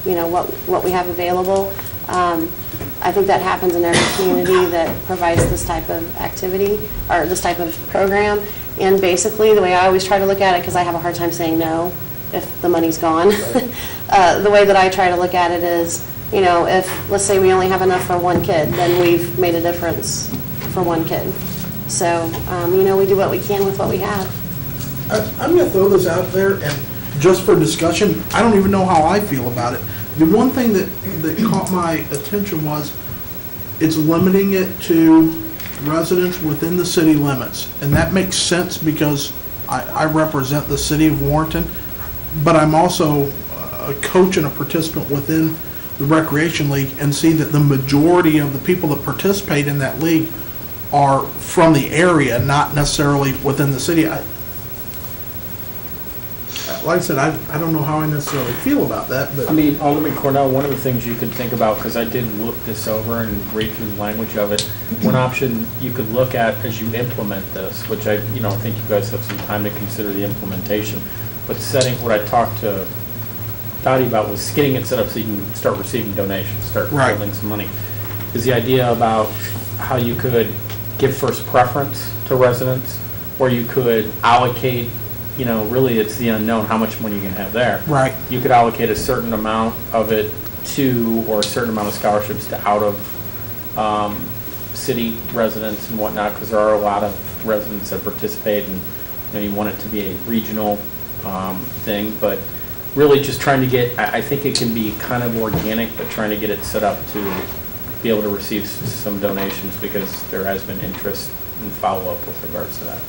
what we have available, I think that happens in every community that provides this type of activity or this type of program. And basically, the way I always try to look at it, because I have a hard time saying no if the money's gone, the way that I try to look at it is, if, let's say we only have enough for one kid, then we've made a difference for one kid. So, we do what we can with what we have. I'm going to throw this out there, and just for discussion, I don't even know how I feel about it. The one thing that caught my attention was it's limiting it to residents within the city limits. And that makes sense because I represent the city of Warrenton, but I'm also a coach and a participant within the Recreation League, and see that the majority of the people that participate in that league are from the area, not necessarily within the city. Like I said, I don't know how I necessarily feel about that, but. I mean, Alderman Cornell, one of the things you could think about, because I did look this over and read through the language of it, one option you could look at as you implement this, which I think you guys have some time to consider the implementation, but what I talked to Dottie about was getting it set up so you can start receiving donations, start building some money, is the idea about how you could give first preference to residents, where you could allocate, really it's the unknown, how much money you can have there. Right. You could allocate a certain amount of it to, or a certain amount of scholarships to out of city residents and whatnot, because there are a lot of residents that participate, and you want it to be a regional thing, but really just trying to get, I think it can be kind of organic, but trying to get it set up to be able to receive some donations, because there has been interest and follow-up with regards to that.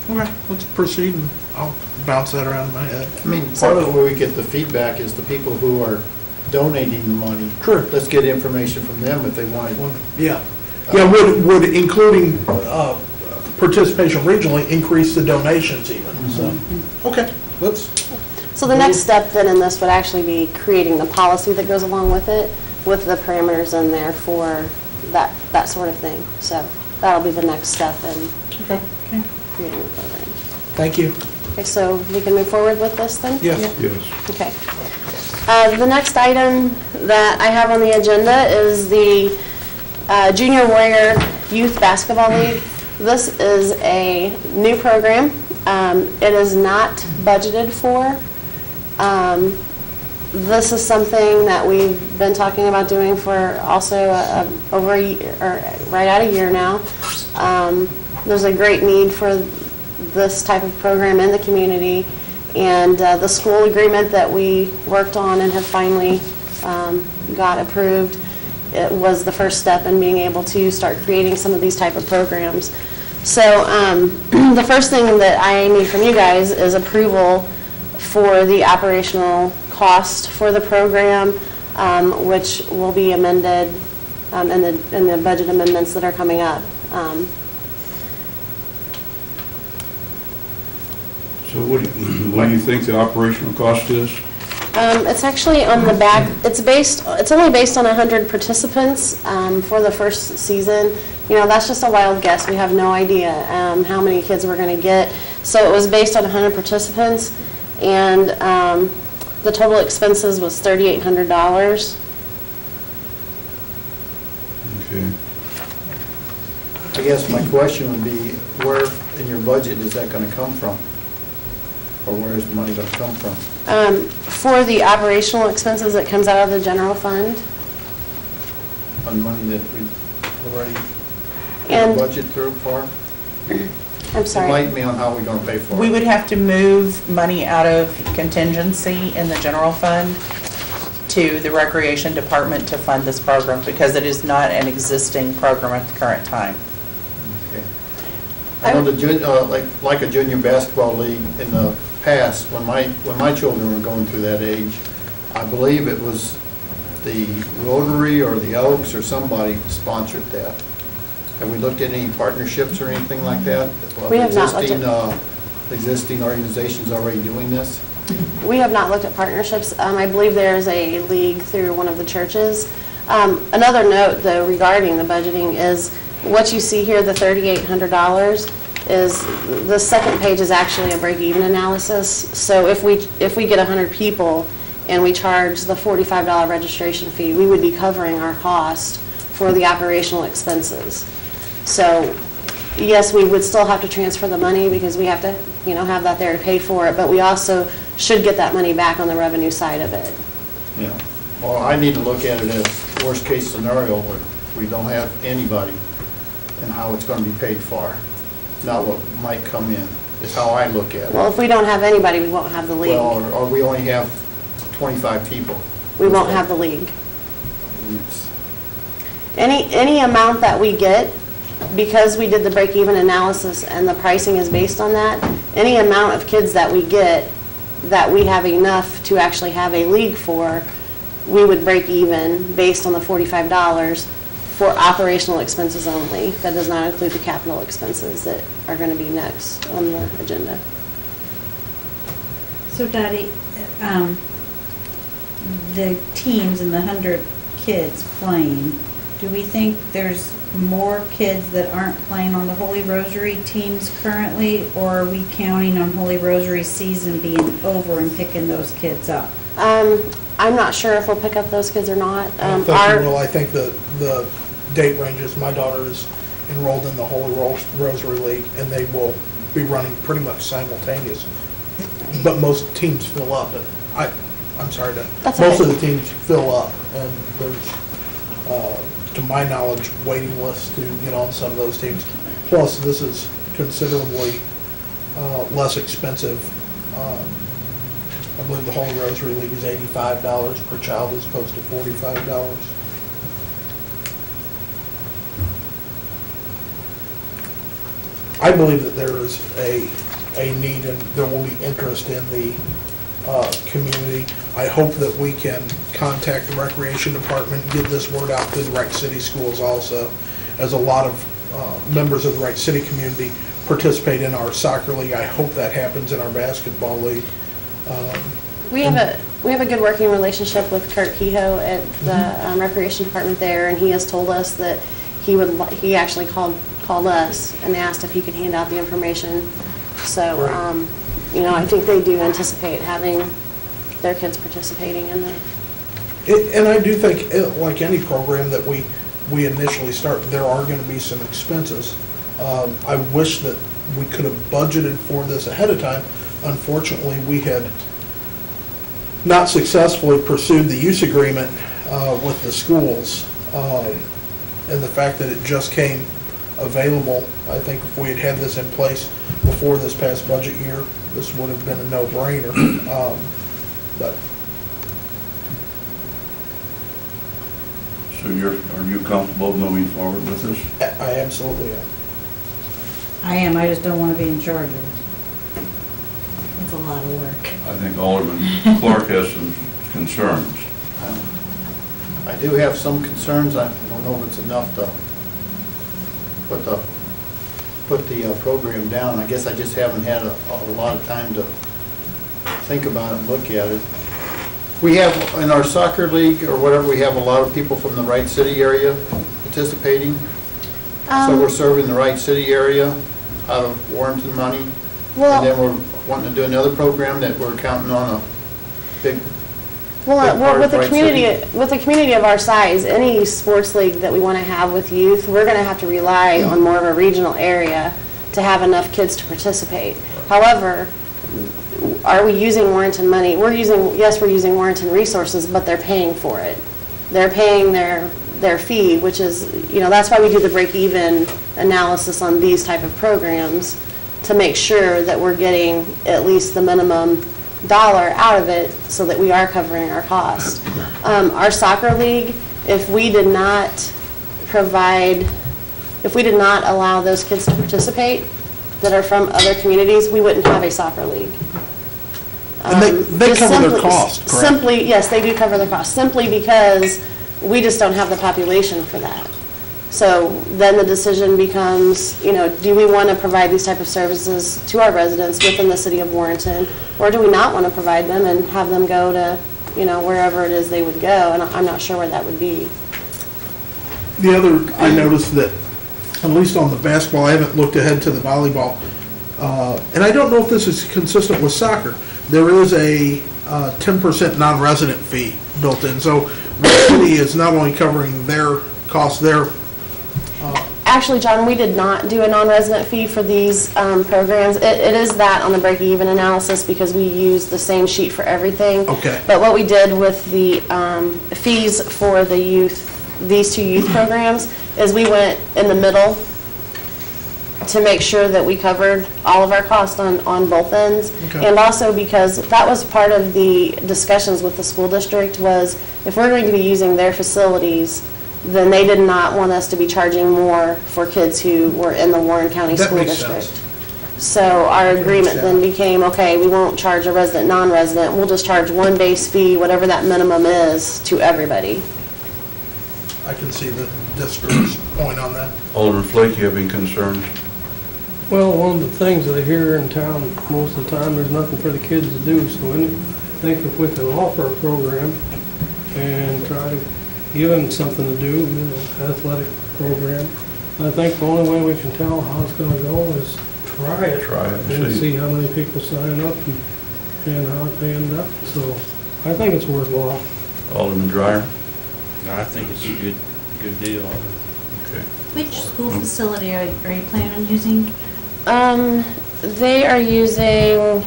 Okay, let's proceed, and I'll bounce that around in my head. I mean, part of the way we get the feedback is the people who are donating the money. Sure. Let's get information from them if they want it. Yeah. Would including participation regionally increase the donations even, so. Okay, let's. So the next step then in this would actually be creating the policy that goes along with it, with the parameters in there for that sort of thing. So that'll be the next step. And okay. creating the program. Thank you. Okay, so we can move forward with this then? Yes. Yes. Okay. The next item that I have on the agenda is the Junior Warrior Youth Basketball League. This is a new program. It is not budgeted for. This is something that we've been talking about doing for also over a year, or right at a year now. There's a great need for this type of program in the community, and the school agreement that we worked on and have finally got approved, it was the first step in being able to start creating some of these type of programs. So the first thing that I need from you guys is approval for the operational cost for the program, which will be amended in the budget amendments that are coming up. So what do you think the operational cost is? It's actually on the back. It's only based on 100 participants for the first season. You know, that's just a wild guess. We have no idea how many kids we're going to get. So it was based on 100 participants, and the total expenses was $3,800. Okay. I guess my question would be, where in your budget is that going to come from? Or where is the money going to come from? For the operational expenses, it comes out of the general fund. On money that we already And- budget through for? I'm sorry. Enlighten me on how we're going to pay for it. We would have to move money out of contingency in the general fund to the recreation department to fund this program, because it is not an existing program at the current time. Okay. I know like a junior basketball league in the past, when my children were going through that age, I believe it was the Rotary or the Elks or somebody sponsored that. Have we looked at any partnerships or anything like that? We have not looked at. Existing organizations already doing this? We have not looked at partnerships. I believe there is a league through one of the churches. Another note, though, regarding the budgeting is what you see here, the $3,800, is the second page is actually a break-even analysis. So if we get 100 people and we charge the $45 registration fee, we would be covering our cost for the operational expenses. So yes, we would still have to transfer the money because we have to, have that there to pay for it, but we also should get that money back on the revenue side of it. Yeah. Well, I need to look at it as worst-case scenario where we don't have anybody and how it's going to be paid for, not what might come in, is how I look at it. Well, if we don't have anybody, we won't have the league. Well, or we only have 25 people. We won't have the league. Yes. Any amount that we get, because we did the break-even analysis and the pricing is based on that, any amount of kids that we get that we have enough to actually have a league for, we would break even based on the $45 for operational expenses only. That does not include the capital expenses that are going to be next on the agenda. So Dottie, the teams and the 100 kids playing, do we think there's more kids that aren't playing on the Holy Rosary teams currently, or are we counting on Holy Rosary season being over and picking those kids up? I'm not sure if we'll pick up those kids or not. I don't think you will. I think the date ranges, my daughter is enrolled in the Holy Rosary League, and they will be running pretty much simultaneous. But most teams fill up. Most of the teams fill up, and there's, to my knowledge, waiting lists to get on some of those teams. Plus, this is considerably less expensive. I believe the Holy Rosary League is $85 per child as opposed to $45. I believe that there is a need and there will be interest in the community. I hope that we can contact the Recreation Department and get this word out to the Wright City schools also, as a lot of members of the Wright City community participate in our soccer league. I hope that happens in our basketball league. We have a good working relationship with Kurt Kehoe at the Recreation Department there, and he has told us that he actually called called us and asked if he could hand out the information. So, I think they do anticipate having their kids participating in the. And I do think, like any program that we initially start, there are going to be some expenses. I wish that we could have budgeted for this ahead of time. Unfortunately, we had not successfully pursued the use agreement with the schools. And the fact that it just came available, I think if we had had this in place before this past budget year, this would have been a no-brainer. But So are you comfortable moving forward with this? I absolutely am. I am, I just don't want to be in charge of it. It's a lot of work. I think Alderman Clark has some concerns. I do have some concerns. I don't know if it's enough to put the program down. I guess I just haven't had a lot of time to think about it and look at it. We have, in our soccer league or whatever, we have a lot of people from the Wright City area participating. So we're serving the Wright City area out of Warrenton money. Well, and then we're wanting to do another program that we're counting on a big. Well, with a community of our size, any sports league that we want to have with youth, we're going to have to rely on more of a regional area to have enough kids to participate. However, are we using Warrenton money? We're using Warrenton resources, but they're paying for it. They're paying their fee, which is, that's why we do the break-even analysis on these type of programs, to make sure that we're getting at least the minimum dollar out of it so that we are covering our cost. Our soccer league, if we did not allow those kids to participate that are from other communities, we wouldn't have a soccer league. And they cover their costs, correct? Yes, they do cover their costs, simply because we just don't have the population for that. So then the decision becomes, do we want to provide these type of services to our residents within the city of Warrenton, or do we not want to provide them and have them go to, wherever it is they would go? And I'm not sure where that would be. The other, I noticed that, at least on the basketball, I haven't looked ahead to the volleyball, and I don't know if this is consistent with soccer. There is a 10% non-resident fee built in. So the city is not only covering their costs there. Actually, John, we did not do a non-resident fee for these programs. It is that on the break-even analysis because we use the same sheet for everything. Okay. But what we did with the fees for the these two youth programs is we went in the middle to make sure that we covered all of our costs on both ends. Okay. And also because that was part of the discussions with the school district was if we're going to be using their facilities, then they did not want us to be charging more for kids who were in the Warren County School District. Sense. So our agreement then became, okay, we won't charge a resident, non-resident, we'll just charge one base fee, whatever that minimum is, to everybody. I can see the district's point on that. Alderman Flake, you have any concerns? Well, one of the things that I hear in town most of the time, there's nothing for the kids to do, so I think if we can offer a program and try to give them something to do, athletic program, I think the only way we can tell how it's gonna go is try it. And see how many people sign up and how they end up, so I think it's worthwhile. Alderman Dreyer? No, I think it's a good deal. Okay. Which school facility are you planning on using? They are using,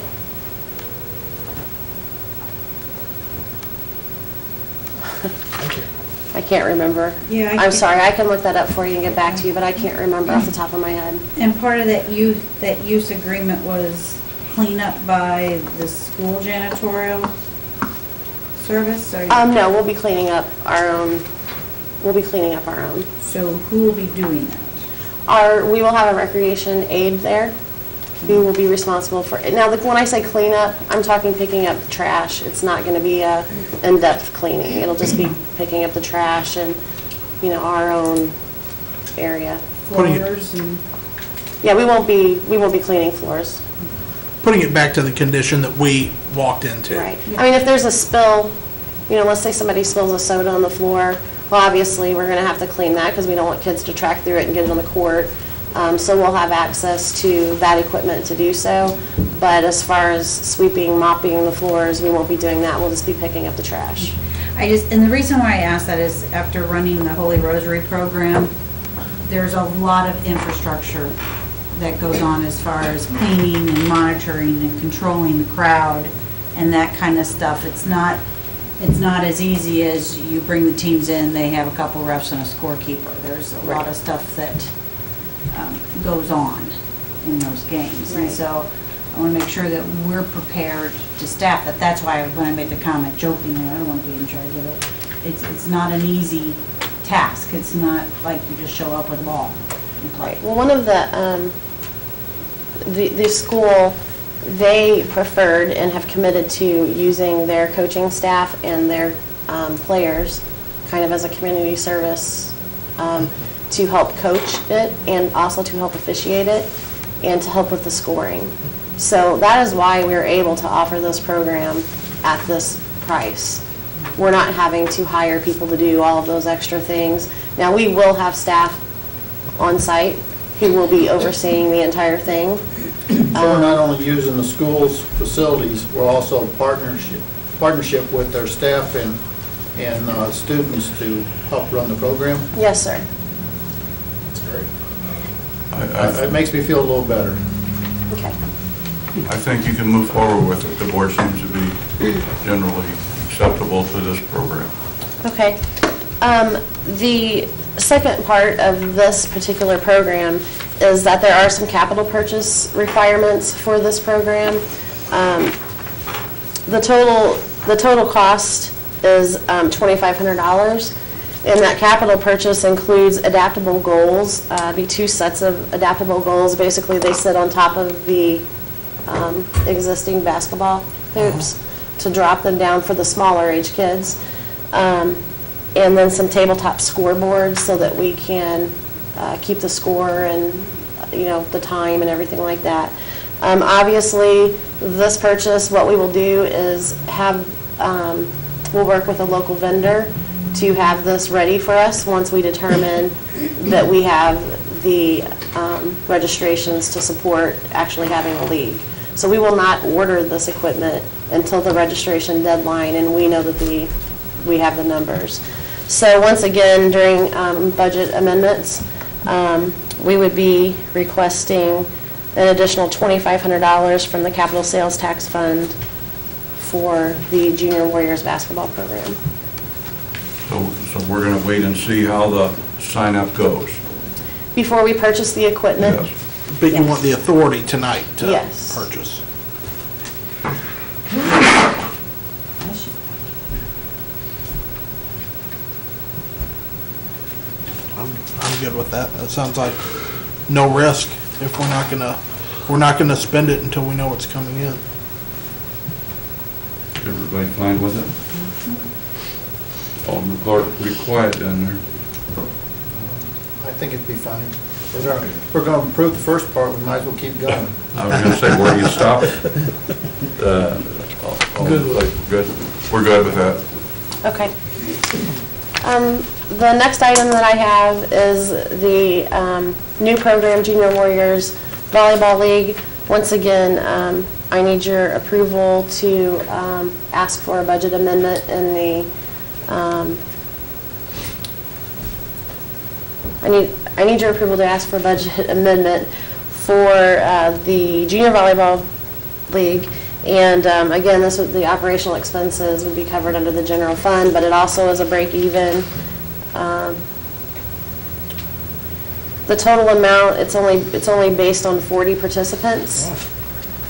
I can't remember. Yeah, I'm sorry, I can look that up for you and get back to you, but I can't remember off the top of my head. And part of that use agreement was cleanup by the school janitorial service? Or No, we'll be cleaning up our own. So who will be doing that? We will have a recreation aide there who will be responsible for it. Now, when I say cleanup, I'm talking picking up trash. It's not going to be a in-depth cleaning. It'll just be picking up the trash and, our own area. Floors and... Yeah, we won't be cleaning floors. Putting it back to the condition that we walked into. Right. I mean, if there's a spill, let's say somebody spills a soda on the floor, well, obviously, we're going to have to clean that because we don't want kids to track through it and get it on the court. So we'll have access to that equipment to do so. But as far as sweeping, mopping the floors, we won't be doing that. We'll just be picking up the trash. And the reason why I asked that is after running the Holy Rosary program, there's a lot of infrastructure that goes on as far as cleaning and monitoring and controlling the crowd and that kind of stuff. It's not as easy as you bring the teams in, they have a couple refs and a scorekeeper. There's a lot of stuff that goes on in those games. And so I want to make sure that we're prepared to staff that. That's why when I made the comment jokingly, I don't want to be in charge of it. It's not an easy task. It's not like you just show up with a ball and play. Well, one of the school, they preferred and have committed to using their coaching staff and their players kind of as a community service to help coach it and also to help officiate it and to help with the scoring. So that is why we're able to offer this program at this price. We're not having to hire people to do all of those extra things. Now, we will have staff on site who will be overseeing the entire thing. So we're not only using the school's facilities, we're also partnership with their staff and students to help run the program? Yes, sir. That's great. It makes me feel a little better. Okay. I think you can move forward with it. The board seems to be generally acceptable to this program. Okay. The second part of this particular program is that there are some capital purchase requirements for this program. The total cost is $2,500. And that capital purchase includes adaptable goals, be 2 sets of adaptable goals. Basically, they sit on top of the existing basketball hoops to drop them down for the smaller age kids. And then some tabletop scoreboards so that we can keep the score and, the time and everything like that. Obviously, this purchase, what we will do is we'll work with a local vendor to have this ready for us once we determine that we have the registrations to support actually having a league. So we will not order this equipment until the registration deadline and we know that we have the numbers. So once again, during budget amendments, we would be requesting an additional $2,500 from the capital sales tax fund for the Junior Warriors basketball program. So we're going to wait and see how the sign-up goes. Before we purchase the equipment? Yes. But you want the authority tonight to Yes. purchase? I'm good with that. That sounds like no risk if we're not gonna spend it until we know it's coming in. Everybody fine with it? Alderman Clark, be quiet down there. I think it'd be fine. We're going to approve the first part, we might as well keep going. I was going to say, where do you stop? Good. We're good with that. Okay. The next item that I have is the new program, Junior Warriors Volleyball League. Once again, I need your approval to ask for a budget amendment in the, I need your approval to ask for a budget amendment for the Junior Volleyball League. And again, the operational expenses would be covered under the general fund, but it also is a break even. The total amount, it's only based on 40 participants.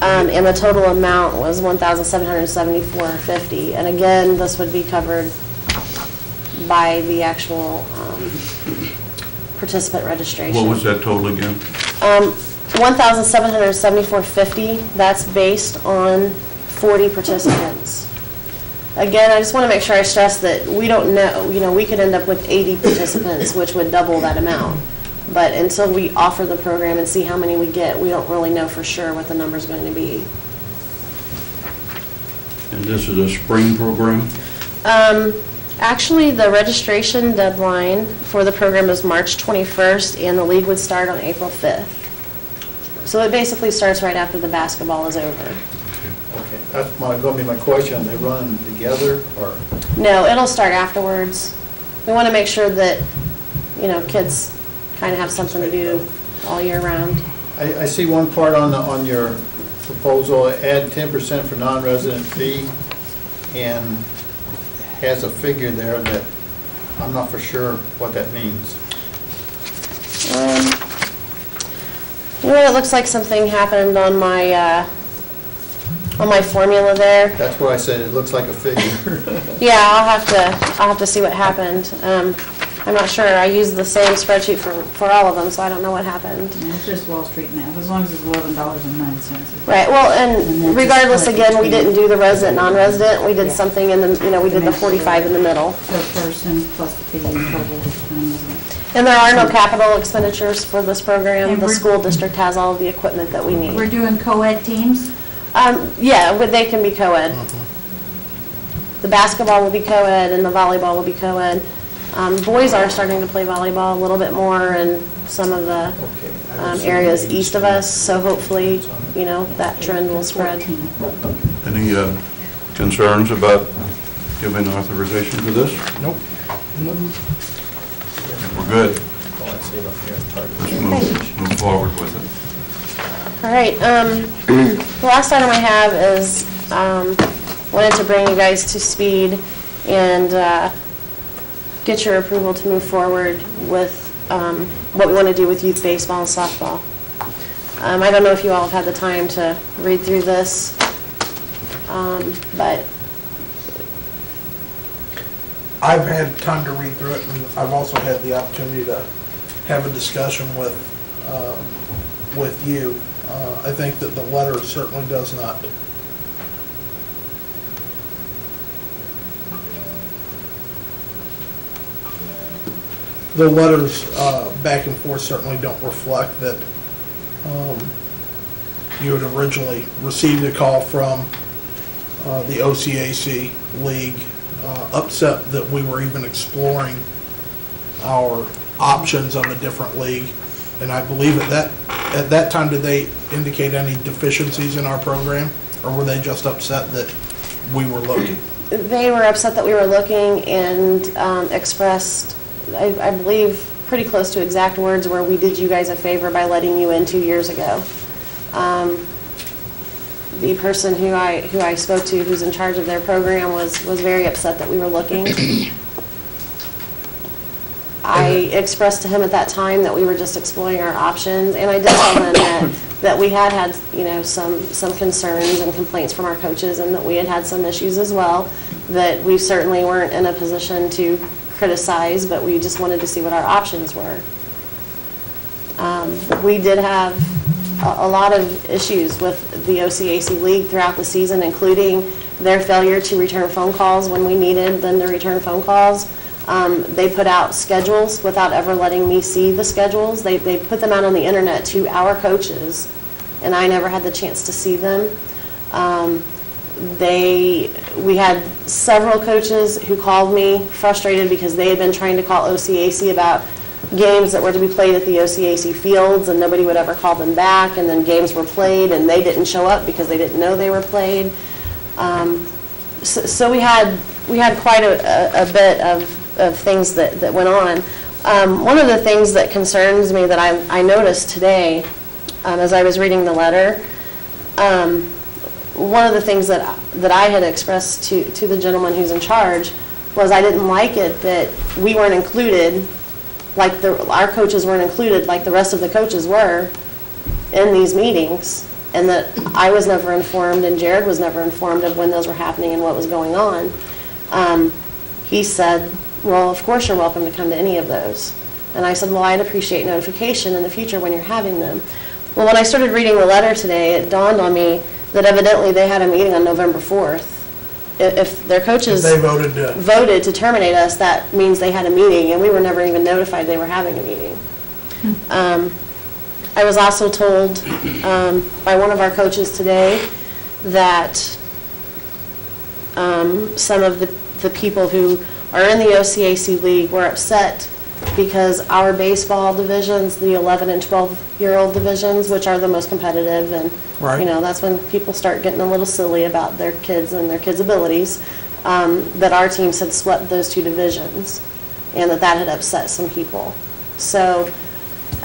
And the total amount was $1,774.50. And again, this would be covered by the actual participant registration. What was that total again? $1,774.50. That's based on 40 participants. Again, I just want to make sure I stress that we don't know. We could end up with 80 participants, which would double that amount. But until we offer the program and see how many we get, we don't really know for sure what the number's going to be. And this is a spring program? Actually, the registration deadline for the program is March 21st, and the league would start on April 5th. So it basically starts right after the basketball is over. Okay, that's going to be my question. Are they running together or? No, it'll start afterwards. We want to make sure that, you know, kids kind of have something to do all year round. I see one part on your proposal, add 10% for non-resident fee, and has a figure there that I'm not for sure what that means. You know, it looks like something happened on my formula there. That's what I said, it looks like a figure. Yeah, I'll have to see what happened. I'm not sure. I used the same spreadsheet for all of them, so I don't know what happened. Yeah, it's just Wall Street math, as long as it's $11.09. Right, well, and then regardless, just split again, we didn't do the resident, non-resident. We did Yeah. something in the, you know, we did the 45 in the middle. Per person plus the fee and total. And there are no capital expenditures for this program. And The we're- school district has all of the equipment that we need. We're doing co-ed teams? Yeah, they can be co-ed. The basketball will be co-ed and the volleyball will be co-ed. Boys are starting to play volleyball a little bit more in some of the areas east of us, so hopefully, you know, that trend will spread. Any concerns about giving authorization to this? Nope. We're good. Let's move forward with it. All right, the last item I have is, wanted to bring you guys to speed and get your approval to move forward with what we want to do with youth baseball and softball. I don't know if you all have had the time to read through this, but I've had time to read through it, and I've also had the opportunity to have a discussion with you. I think that the letter certainly does not the letters back and forth certainly don't reflect that you had originally received a call from the OCAC League, upset that we were even exploring our options of a different league. And I believe at that time, did they indicate any deficiencies in our program, or were they just upset that we were looking? they were upset that we were looking and expressed, I believe, pretty close to exact words where we did you guys a favor by letting you in 2 years ago. The person who I spoke to, who's in charge of their program, was very upset that we were looking. I expressed to him at that time that we were just exploring our options, and I did tell him that we had some concerns and complaints from our coaches, and that we had some issues as well, that we certainly weren't in a position to criticize, but we just wanted to see what our options were. We did have a lot of issues with the OCAC League throughout the season, including their failure to return phone calls when we needed them to return phone calls. They put out schedules without ever letting me see the schedules. They put them out on the internet to our coaches, and I never had the chance to see them. We had several coaches who called me frustrated because they had been trying to call OCAC about games that were to be played at the OCAC fields, and nobody would ever call them back, and then games were played and they didn't show up because they didn't know they were played. So we had quite a bit of things that went on. One of the things that concerns me that I noticed today as I was reading the letter, one of the things that I had expressed to the gentleman who's in charge was I didn't like it that we weren't included, like our coaches weren't included like the rest of the coaches were in these meetings, and that I was never informed and Jared was never informed of when those were happening and what was going on. He said, well, of course you're welcome to come to any of those. And I said, well, I'd appreciate notification in the future when you're having them. Well, when I started reading the letter today, it dawned on me that evidently they had a meeting on November 4th. If their coaches voted to terminate us, that means they had a meeting, and we were never even notified they were having a meeting. I was also told by one of our coaches today that some of the people who are in the OCAC league, we're upset because our baseball divisions, the 11 and 12-year-old divisions, which are the most competitive, and Right. that's when people start getting a little silly about their kids and their kids' abilities, that our teams had swept those two divisions, and that had upset some people. So,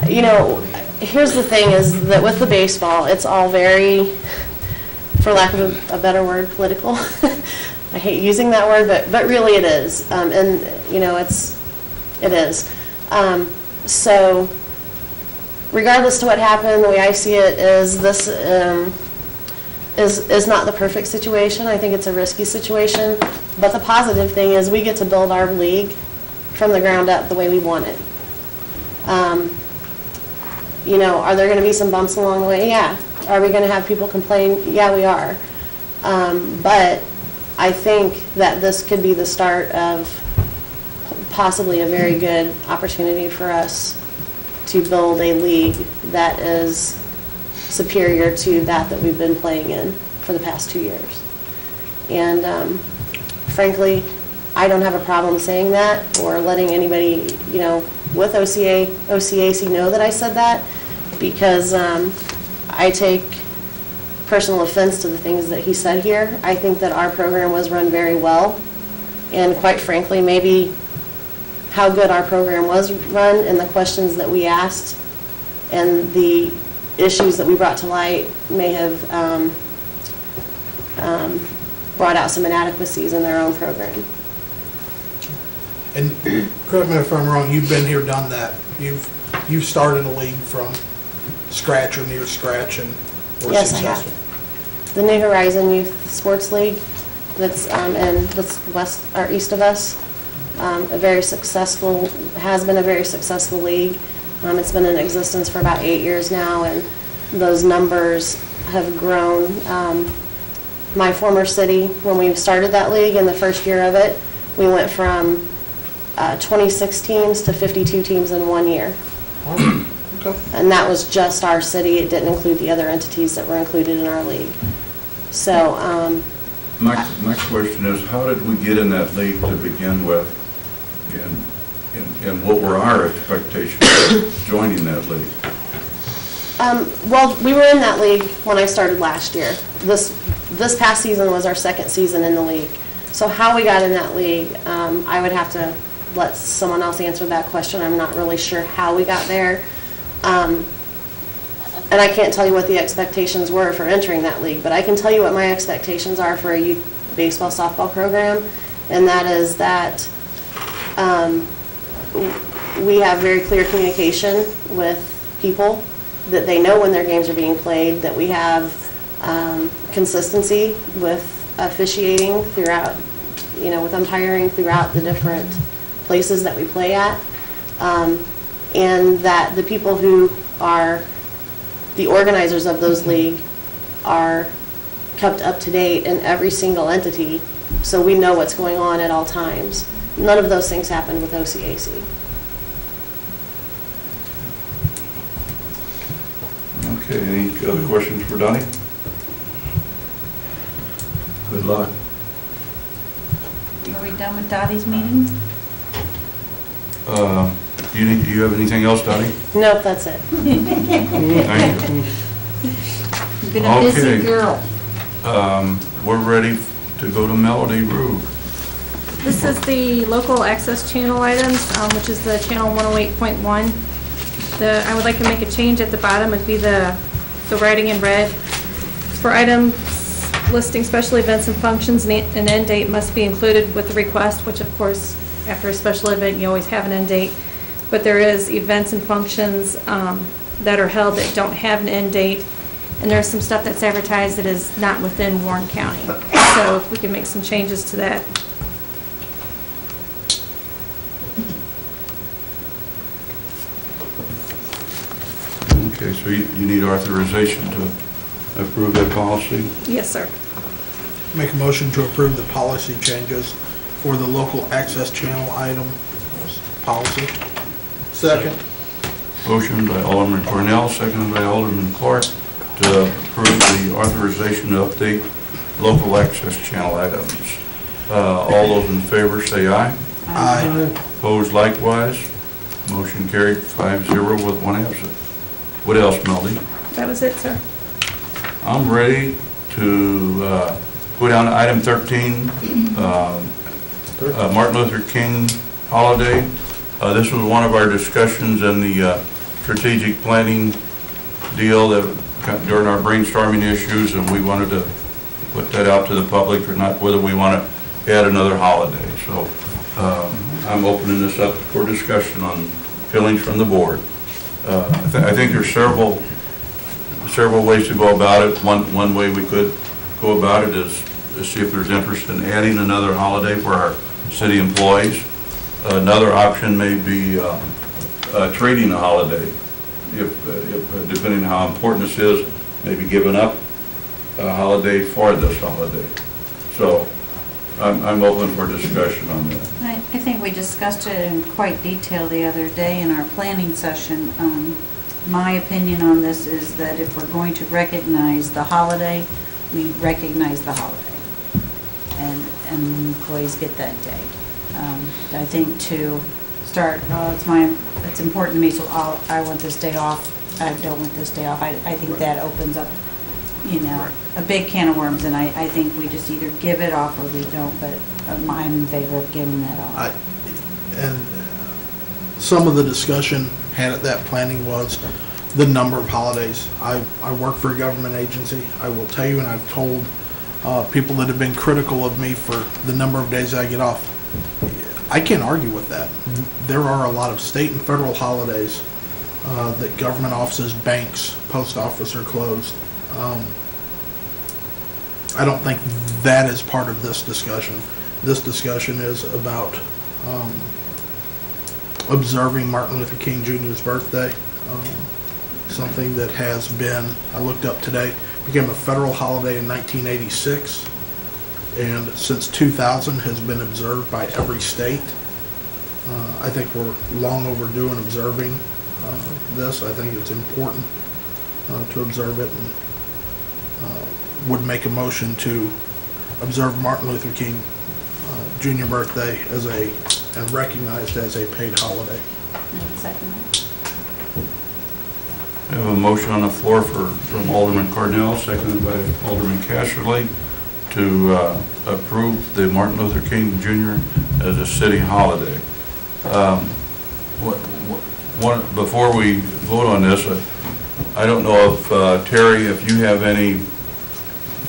here's the thing is that with the baseball, it's all very, for lack of a better word, political. I hate using that word, but really it is. It is. So regardless to what happened, the way I see it is this is not the perfect situation. I think it's a risky situation. But the positive thing is we get to build our league from the ground up the way we want it. Are there going to be some bumps along the way? Yeah. Are we going to have people complain? Yeah, we are. But I think that this could be the start of possibly a very good opportunity for us to build a league that is superior to that we've been playing in for the past 2 years. And frankly, I don't have a problem saying that or letting anybody, with OCAC know that I said that, because I take personal offense to the things that he said here. I think that our program was run very well, and quite frankly, maybe how good our program was run and the questions that we asked and the issues that we brought to light may have brought out some inadequacies in their own program. And correct me if I'm wrong, you've been here, done that. You've started a league from scratch or near scratch and were Yes, successful. I have. The New Horizon Youth Sports League that's west or east of us, has been a very successful league. It's been in existence for about 8 years now, and those numbers have grown. My former city, when we started that league in the first year of it, we went from 26 teams to 52 teams in 1 year. Okay. And that was just our city. It didn't include the other entities that were included in our league. So, My question is, how did we get in that league to begin with? And what were our expectations of joining that league? well, we were in that league when I started last year. This past season was our second season in the league. So how we got in that league, I would have to let someone else answer that question. I'm not really sure how we got there. And I can't tell you what the expectations were for entering that league, but I can tell you what my expectations are for a youth baseball softball program, and that is that we have very clear communication with people, that they know when their games are being played, that we have consistency with officiating throughout, with umpiring throughout the different places that we play at, and that the people who are the organizers of those leagues are kept up to date in every single entity, so we know what's going on at all times. None of those things happened with OCAC. Okay, any other questions for Donnie? Good luck. Are we done with Dottie's meeting? Do you have anything else, Donnie? Nope, that's it. Thank you. You've been a busy Okay. girl. We're ready to go to Melody Groove. This is the local access channel items, which is the channel 108.1. I would like to make a change at the bottom. It'd be the writing in red. For items listing special events and functions, an end date must be included with the request, which of course, after a special event, you always have an end date. But there is events and functions that are held that don't have an end date. And there's some stuff that's advertised that is not within Warren County. So if we can make some changes to that. Okay, so you need authorization to approve that policy? Yes, sir. Make a motion to approve the policy changes for the local access channel item policy. Second. Motion by Alderman Cornell, seconded by Alderman Clark, to approve the authorization to update local access channel items. All those in favor say aye. Aye. Opposed likewise. Motion carried 5-0 with one absent. What else, Melody? That was it, sir. I'm ready to go down to item 13, Martin Luther King holiday. This was one of our discussions in the strategic planning deal that during our brainstorming issues, and we wanted to put that out to the public or not, whether we want to add another holiday. So I'm opening this up for discussion on feelings from the board. I think there's several ways to go about it. One way we could go about it is to see if there's interest in adding another holiday for our city employees. Another option may be trading a holiday, if depending on how important this is, maybe giving up a holiday for this holiday. So I'm open for discussion on that. I think we discussed it in quite detail the other day in our planning session. My opinion on this is that if we're going to recognize the holiday, we recognize the holiday, and employees get that day. I think to start, it's important to me, so I want this day off, I don't want this day off. I think that opens up, a big can of worms, and I think we just either give it off or we don't, but I'm in favor of giving that off. And some of the discussion had at that planning was the number of holidays. I work for a government agency. I will tell you, and I've told people that have been critical of me for the number of days I get off, I can't argue with that. There are a lot of state and federal holidays that government offices, banks, post office are closed. I don't think that is part of this discussion. This discussion is about observing Martin Luther King Jr.'s birthday, something that has been, I looked up today, became a federal holiday in 1986, and since 2000 has been observed by every state. I think we're long overdue in observing this. I think it's important to observe it, and would make a motion to observe Martin Luther King Jr. birthday and recognized as a paid holiday. Second. We have a motion on the floor from Alderman Cornell, seconded by Alderman Casserly, to approve the Martin Luther King Jr. as a city holiday. Before we vote on this, I don't know if, Terry, if you have any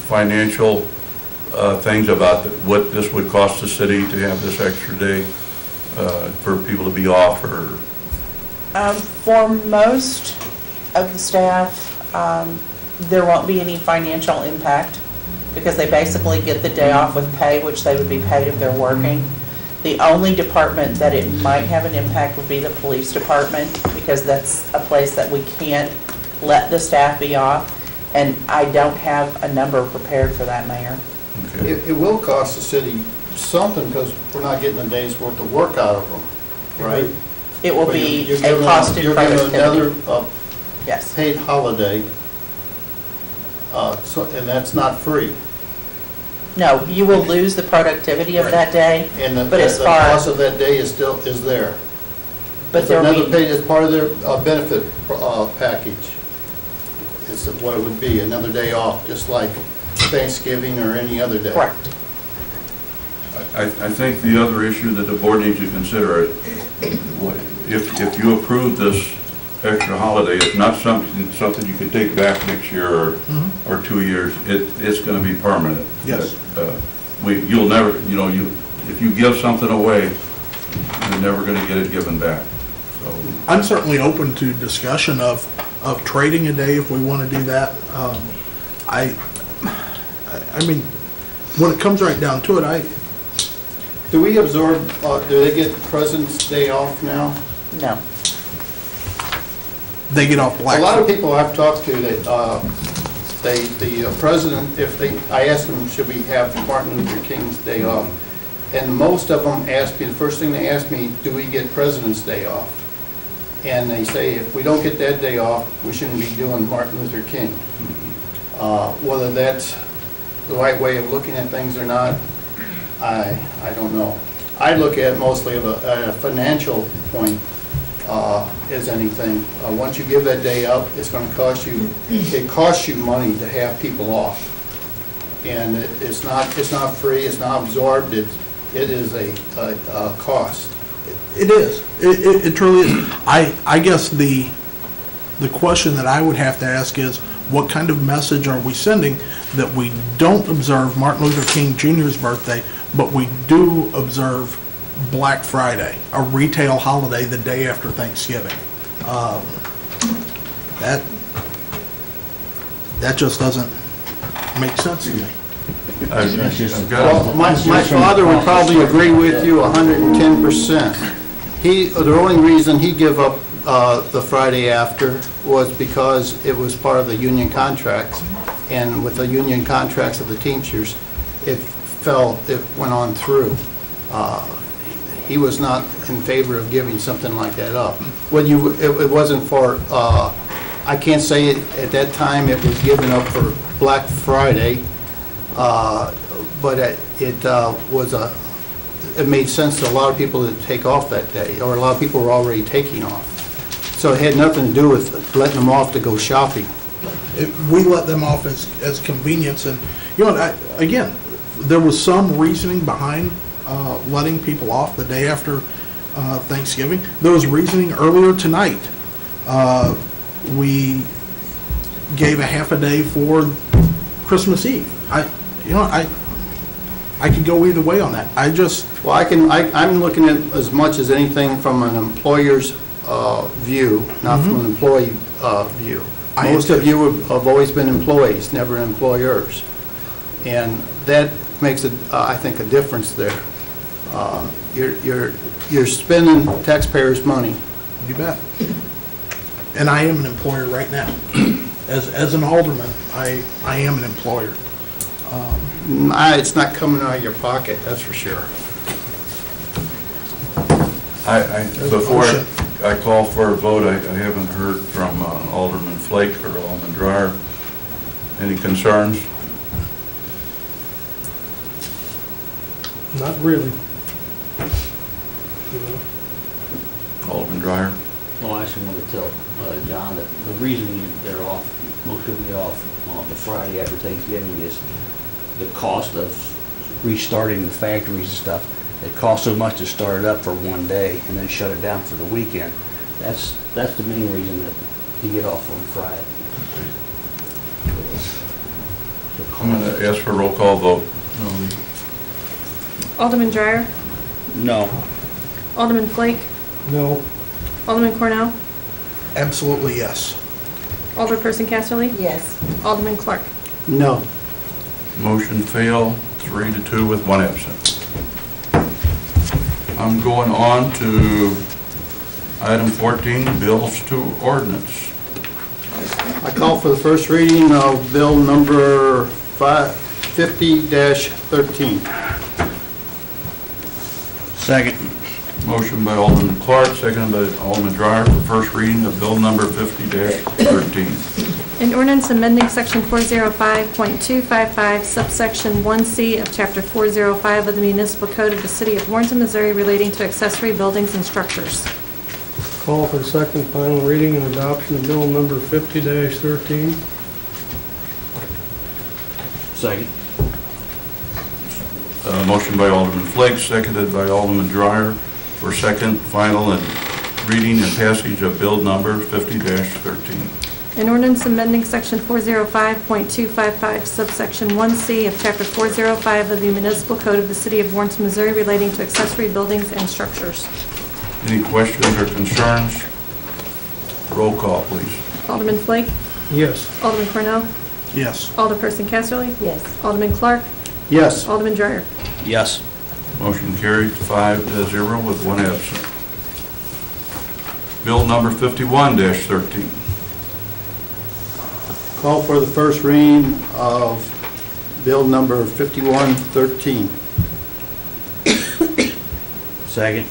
financial things about what this would cost the city to have this extra day for people to be off, or? For most of the staff, there won't be any financial impact because they basically get the day off with pay, which they would be paid if they're working. The only department that it might have an impact would be the police department, because that's a place that we can't let the staff be off, and I don't have a number prepared for that, Mayor. Okay. It will cost the city something because we're not getting a day's worth of work out of them, right? It will be a cost in productivity. You're giving another yes, paid holiday, and that's not free. No, you will lose the productivity of that day, And the but as far cost of that day is there. but It's there another will be, paid as part of their benefit package. It's what it would be, another day off, just like Thanksgiving or any other day. correct. I think the other issue that the board needs to consider, if you approve this extra holiday, it's not something you can take back next year or 2 years. It's going to be permanent. Yes. You'll never, if you give something away, you're never going to get it given back. So I'm certainly open to discussion of trading a day if we want to do that. I mean, when it comes right down to it, Do we absorb, do they get President's Day off now? No. they get off Black. A lot of people I've talked to that, the president, I asked them, should we have Martin Luther King's Day off? And most of them asked me, the first thing they asked me, do we get President's Day off? And they say, if we don't get that day off, we shouldn't be doing Martin Luther King. Whether that's the right way of looking at things or not, I don't know. I look at mostly of a financial point as anything. Once you give that day up, it's going to cost you, it costs you money to have people off. And it's not free, it's not absorbed, it is a cost. It is. It truly is. I guess the question that I would have to ask is, what kind of message are we sending that we don't observe Martin Luther King Jr.'s birthday, but we do observe Black Friday, a retail holiday the day after Thanksgiving? That just doesn't make sense to me. Well, my father would probably agree with you 110%. The only reason he gave up the Friday after was because it was part of the union contracts, and with the union contracts of the Teamsters, it went on through. He was not in favor of giving something like that up. It wasn't for, I can't say at that time it was given up for Black Friday, but it made sense to a lot of people to take off that day, or a lot of people were already taking off. So it had nothing to do with letting them off to go shopping. We let them off as convenience, and again, there was some reasoning behind letting people off the day after Thanksgiving. There was reasoning earlier tonight. We gave a half a day for Christmas Eve. I could go either way on that. I'm looking at as much as anything from an employer's view, not from an employee view. Most of you have always been employees, never employers, and that makes I think, a difference there. You're spending taxpayers' money. You bet. And I am an employer right now. As an alderman, I am an employer. It's not coming out of your pocket, that's for sure. Before I call for a vote, I haven't heard from Alderman Flake or Alderman Dreyer. Any concerns? Not really. Alderman Dreyer? Well, I actually want to tell John that the reason they're off, most of you off on the Friday after Thanksgiving is the cost of restarting the factories and stuff. It costs so much to start it up for one day and then shut it down for the weekend. That's the main reason that you get off on Friday. I'm going to ask for a roll call vote. Alderman Dreyer? No. Alderman Flake? No. Alderman Cornell? Absolutely yes. Alderperson Casterly? Yes. Alderman Clark? No. Motion failed, 3-2 with one absent. I'm going on to item 14, bills to ordinance. I call for the first reading of bill number 50-13. Second. Motion by Alderman Clark, seconded by Alderman Dreyer for first reading of bill number 50-13. An ordinance amending section 405.255 subsection 1C of chapter 405 of the municipal code of the city of Warrenton, Missouri relating to accessory buildings and structures. Call for second final reading and adoption of bill number 50-13. Second. Motion by Alderman Flake, seconded by Alderman Dreyer for second final and reading and passage of bill number 50-13. An ordinance amending section 405.255 subsection 1C of chapter 405 of the municipal code of the city of Warrenton, Missouri relating to accessory buildings and structures. Any questions or concerns? Roll call, please. Alderman Flake? Yes. Alderman Cornell? Yes. Alderperson Casterly? Yes. Alderman Clark? Yes. Alderman Dreyer? Yes. Motion carried 5-0 with one absent. Bill number 51-13. Call for the first reading of bill number 51-13. Second.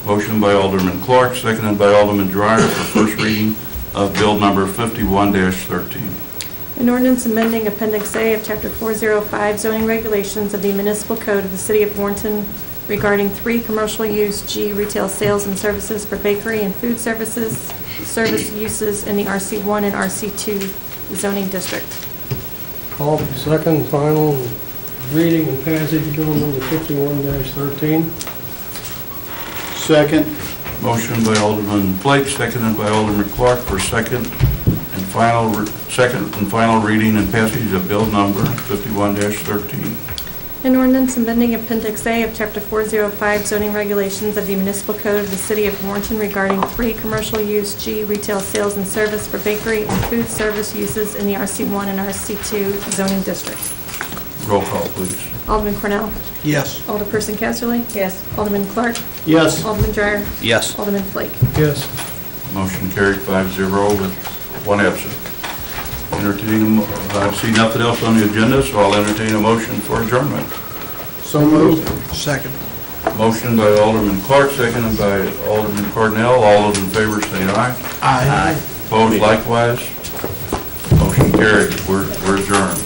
Motion by Alderman Clark, seconded by Alderman Dreyer for first reading of bill number 51-13. An ordinance amending Appendix A of Chapter 405 zoning regulations of the municipal code of the city of Warrenton, regarding 3 commercial use G retail sales and services for bakery and food services, service uses in the RC1 and RC2 zoning district. Call for second, final reading and passage of bill number 51-13. Second. Motion by Alderman Flake, seconded by Alderman Clark for second and final reading and passage of bill number 51-13. An ordinance amending Appendix A of Chapter 405 zoning regulations of the municipal code of the city of Warrenton regarding 3 commercial use G retail sales and service for bakery and food service uses in the RC1 and RC2 zoning district. Roll call, please. Alderman Cornell? Yes. Alderperson Casterly? Yes. Alderman Clark? Yes. Alderman Dreyer? Yes. Alderman Flake? Yes. Motion carried 5-0 with 1 absent. I see nothing else on the agenda, so I'll entertain a motion for adjournment. So moved. Second. Motion by Alderman Clark, seconded by Alderman Cornell. All those in favor say aye. Aye. Opposed likewise. Motion carried. We're adjourned.